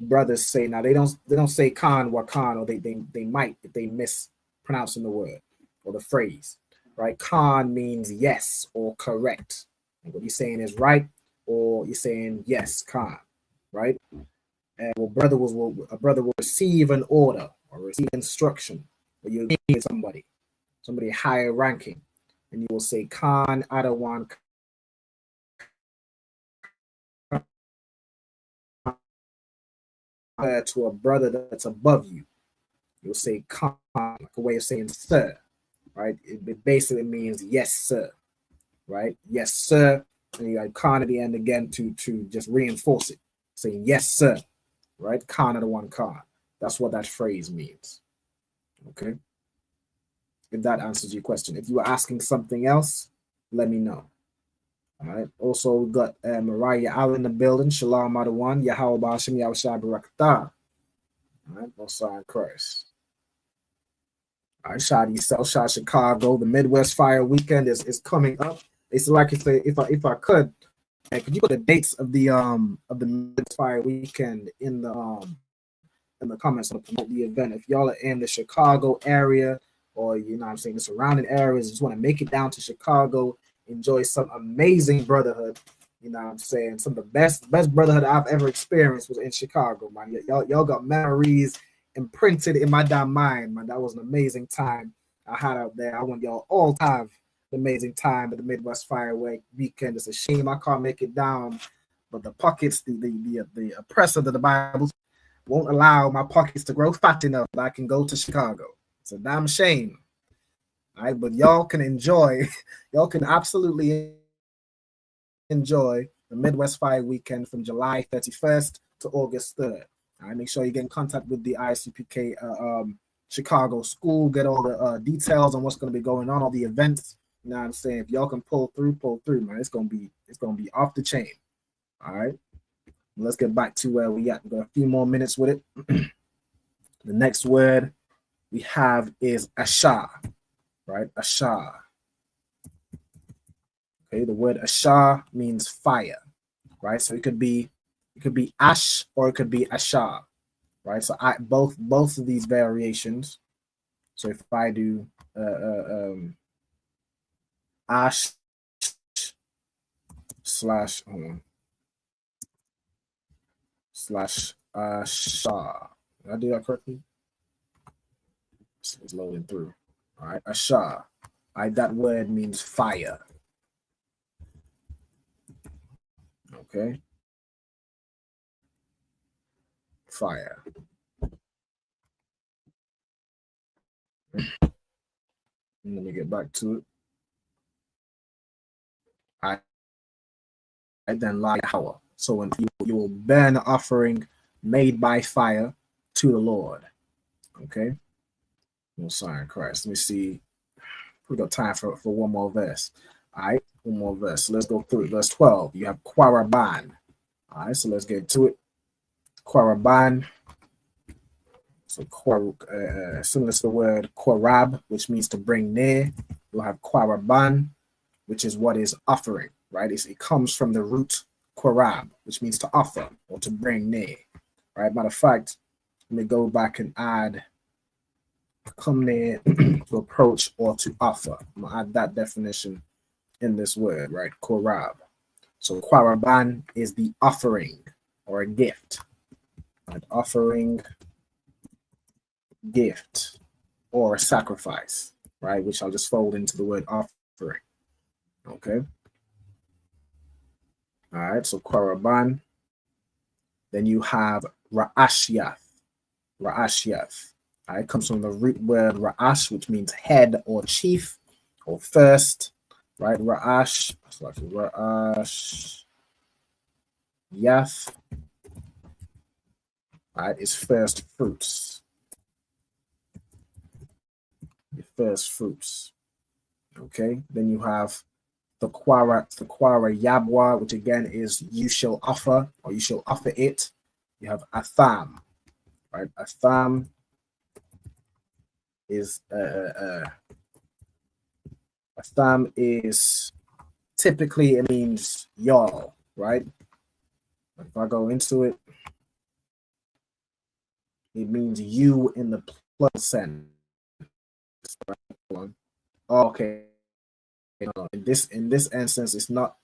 brothers say, now they don't say Khan Wakan, or they might if they mispronouncing the word or the phrase, right? Khan means yes or correct. And what you're saying is right, or you're saying yes, Khan, right? And a brother will receive an order or receive instruction, or you meet somebody higher ranking, and you will say Khan Adawan to a brother that's above you. You'll say Khan, like a way of saying sir, right? It basically means yes, sir, right? Yes, sir. And you got Khan at the end again to just reinforce it, saying yes, sir, right? Khan Adawan Khan. That's what that phrase means. Okay. If that answers your question. If you were asking something else, let me know. All right. Also, we got Mariah Allen in the building. Shalom Adawan. Yahweh Bashim Yahushua Barakatah. All right. Most in Christ. All right. Shot yourself. Shot Chicago. The Midwest Fire Weekend is coming up. It's like if I could you put the dates of the Midwest Fire Weekend in the comments to promote the event? If y'all are in the Chicago area, or the surrounding areas, just want to make it down to Chicago, enjoy some amazing brotherhood. Some of the best brotherhood I've ever experienced was in Chicago, man. Y'all got memories imprinted in my damn mind, man. That was an amazing time I had out there. I want y'all all to have an amazing time at the Midwest Fire Weekend. It's a shame I can't make it down, but the pockets, the oppressor of the Bible won't allow my pockets to grow fat enough that I can go to Chicago. It's a damn shame. All right, but y'all can absolutely enjoy the Midwest Fire Weekend from July 31st to August 3rd. All right, make sure you get in contact with the ISUPK Chicago school, get all the details on what's going to be going on, all the events. You know what I'm saying? If y'all can pull through, man. It's gonna be off the chain. All right. Let's get back to where we at. We got a few more minutes with it. The next word we have is Ashar, right? Ashar. Okay, the word Ashar means fire, right? So it could be ash or it could be Ashar, right? So both of these variations. So if I do ash slash slash Ashar. Did I do that correctly? It's loading through. All right, Ashar. All right, that word means fire. Okay. Fire. Let me get back to it. I then lie Yahweh. So when you will burn an offering made by fire to the Lord. Okay. No sign of Christ. Let me see. We got time for one more verse. All right, one more verse. So let's go through it. Verse 12. You have Quaraban. All right, so let's get to it. Quaraban. So similar to the word Quarab, which means to bring near. You'll have Quaraban, which is what is offering, right? It comes from the root Quarab, which means to offer or to bring near, right? Matter of fact, let me go back and add come near, to approach, or to offer. I'm gonna add that definition in this word, right? Korab. So Quaraban is the offering or a gift. An offering, gift, or a sacrifice, right? Which I'll just fold into the word offering. Okay. All right, so Quaraban. Then you have Ra'ashyath. Ra'ashyath. All right, comes from the root word Ra'ash, which means head or chief or first, right? Ra'ash, Ra'ash, Yath, all right, is first fruits. The first fruits. Okay, then you have the Quara Yabwa, which again is you shall offer or you shall offer it. You have Atham, right? Atham is Atham is typically it means y'all, right? If I go into it, it means you in the plural sense. Okay. In this instance, it's not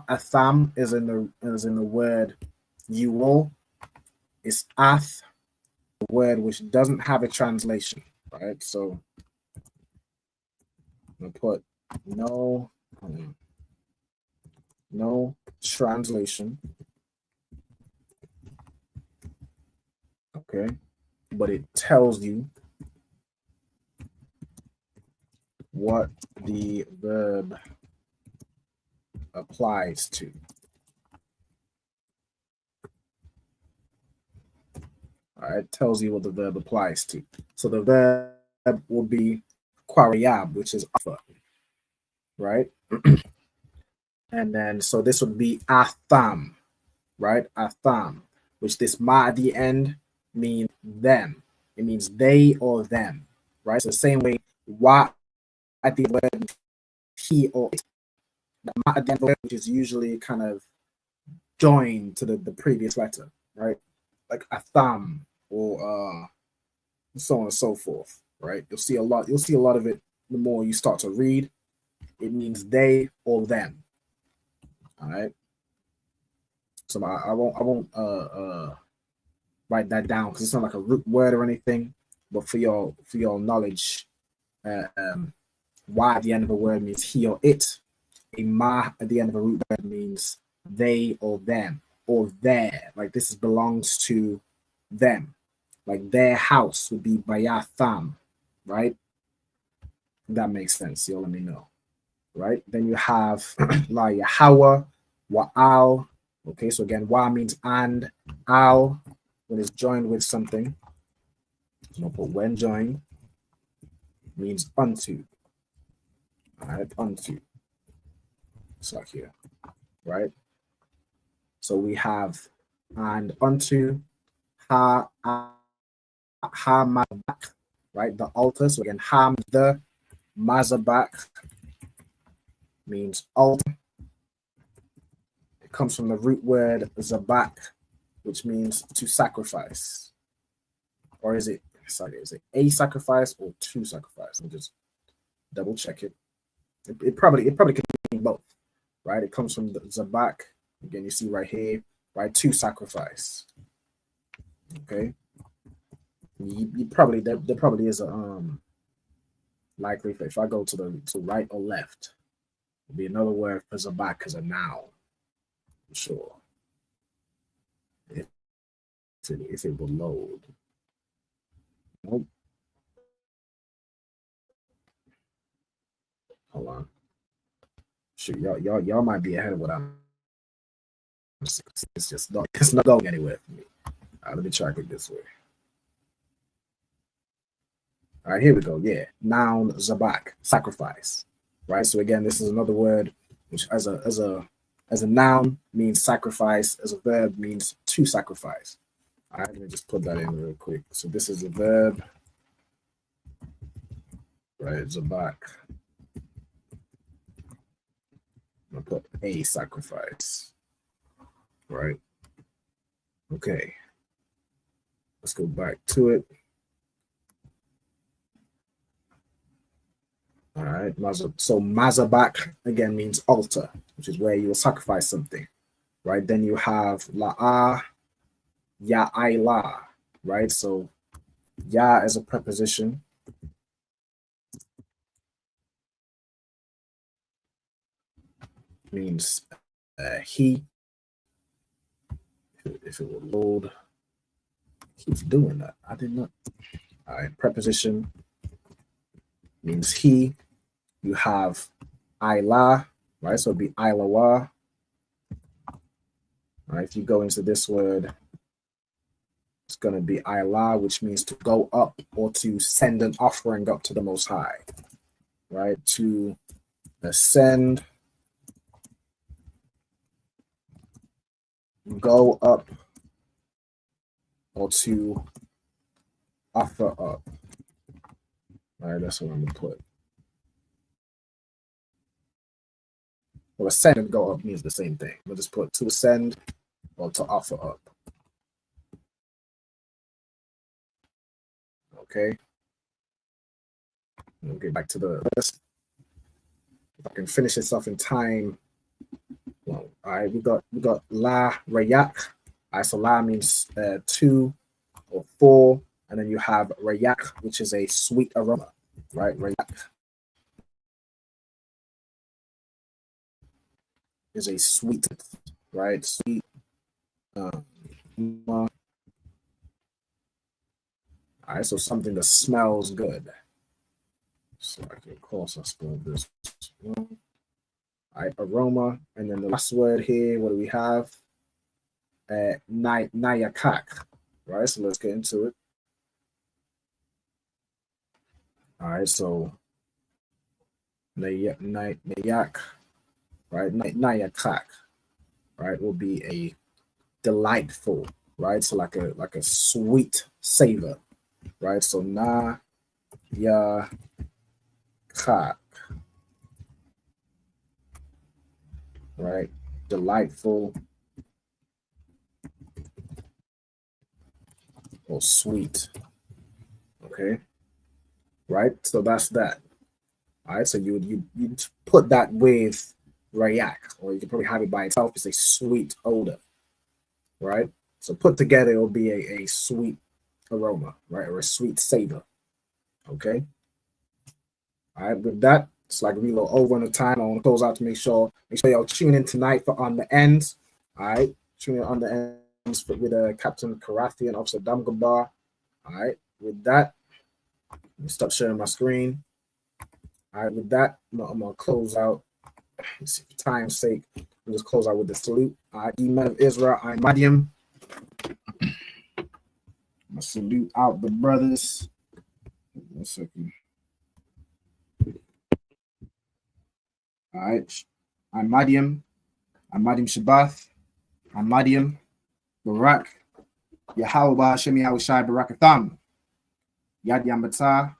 Atham as in the word you will. It's Ath, a word which doesn't have a translation, right? So I'm gonna put no translation. Okay, but it tells you what the verb applies to. All right, tells you what the verb applies to. So the verb will be Quarayab, which is offer, right? And then, so this would be Atham, right? Atham, which this ma at the end means them. It means they or them, right? So the same way, wa at the word he or it. The ma at the end, which is usually kind of joined to the previous letter, right? Like Atham or so on and so forth, right? You'll see a lot of it the more you start to read. It means they or them. All right. So I won't write that down because it's not like a root word or anything, but for your knowledge, why at the end of a word means he or it. A ma at the end of a root word means they or them or their. Like this belongs to them. Like their house would be Bayatham, right? That makes sense. You'll let me know, right? Then you have La Yahweh, Wa'al. Okay, so again, Wa means and, Al when it's joined with something. So put when joined means unto. All right, unto. It's like here, right? So we have and unto ha mazabak, right? The altar. So again, ham the mazabak means altar. It comes from the root word zabak, which means to sacrifice. Or is it a sacrifice or two sacrifice? Let me just double check it. It probably could mean both, right? It comes from the zabak. Again, you see right here, right? To sacrifice. Okay. You probably there probably is a likely if I go to right or left, it'll be another word for zabak as a noun. I'm sure. If it will load. Nope. Hold on. Shoot, y'all might be ahead of what I'm. It's not going anywhere for me. All right, let me try it this way. All right, here we go. Yeah, noun zabak, sacrifice. Right. So again, this is another word which as a noun means sacrifice, as a verb means to sacrifice. All right, let me just put that in real quick. So this is a verb. Right, zabak. I'll put a sacrifice. Right. Okay. Let's go back to it. All right. So mazabak again means altar, which is where you will sacrifice something. Right. Then you have la'a, ya'ila. Right. So ya is a preposition. Means he. If it will load, keeps doing that. I did not. All right, preposition means he. You have ila, right? So it'd be ilawa. All right, if you go into this word, it's going to be ila, which means to go up or to send an offering up to the Most High, right? To ascend, go up, or to offer up. All right, that's what I'm going to put. Well, ascend and go up means the same thing. We'll just put to ascend or to offer up. Okay. We'll get back to the list. If I can finish this off in time. Well, all right, we got la rayak. All right, so la means two or four, and then you have rayak, which is a sweet aroma, right? Rayak is a sweet, right? Sweet. All right, so something that smells good. So I can, of course, I spelled this wrong. All right, aroma, and then the last word here. What do we have? Nayakak. Right, so let's get into it. All right, so nayak, right? Nayakak, right, will be a delightful, right? So like a sweet savor, right? So nayakak, right? Delightful or sweet. Okay, right? So that's that. All right, so you put that with rayak, or you can probably have it by itself. It's a sweet odor, right? So put together, it'll be a sweet aroma, right, or a sweet savor. Okay. All right, with that, it's like we a little over on the time. I want to close out to make sure y'all tune in tonight for On the Ends. All right, tune in on the ends with Captain Karathi and Officer Damgabar. All right, with that, let me stop sharing my screen. All right, with that, I'm gonna close out. Let's see, for time's sake, I'll just close out with the salute. Men of Israel, I'm Madiam. I salute out the brothers. 1 second. All right. I'm Madiam Shabbath. I'm Madiam Barak. Yahawah Hashem Yahushai Barakatham. Yad Yambatah.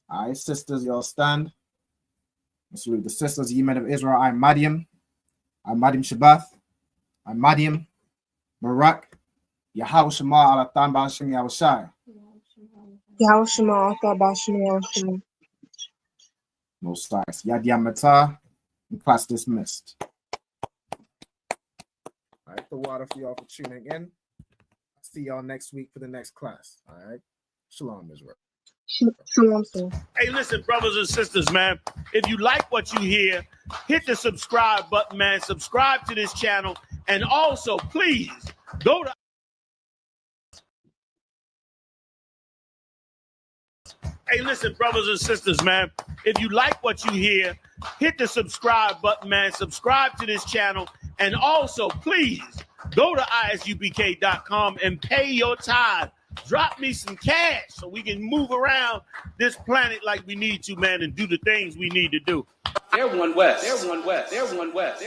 All right, sisters, y'all stand. I salute the sisters, ye men of Israel. I'm Madiam Shabbath. I'm Madiam Barak. Yahweh Shema Alatam Ba'ashem Yahushai. Yahweh Shema Alatam Ba'ashem Yahushai. No stars. Yad Yambatah. And class dismissed. All right, the water for y'all for tuning in. I'll see y'all next week for the next class. All right. Shalom, Israel. Shalom, sir. Hey, listen, brothers and sisters, man. If you like what you hear, hit the subscribe button, man. Subscribe to this channel. And also, please, go to... Hey, listen, brothers and sisters, man. If you like what you hear, hit the subscribe button, man. Subscribe to this channel. And also, please, go to ISUPK.com and pay your tithe. Drop me some cash so we can move around this planet like we need to, man, and do the things we need to do. They're one West. They're one West. They're one West.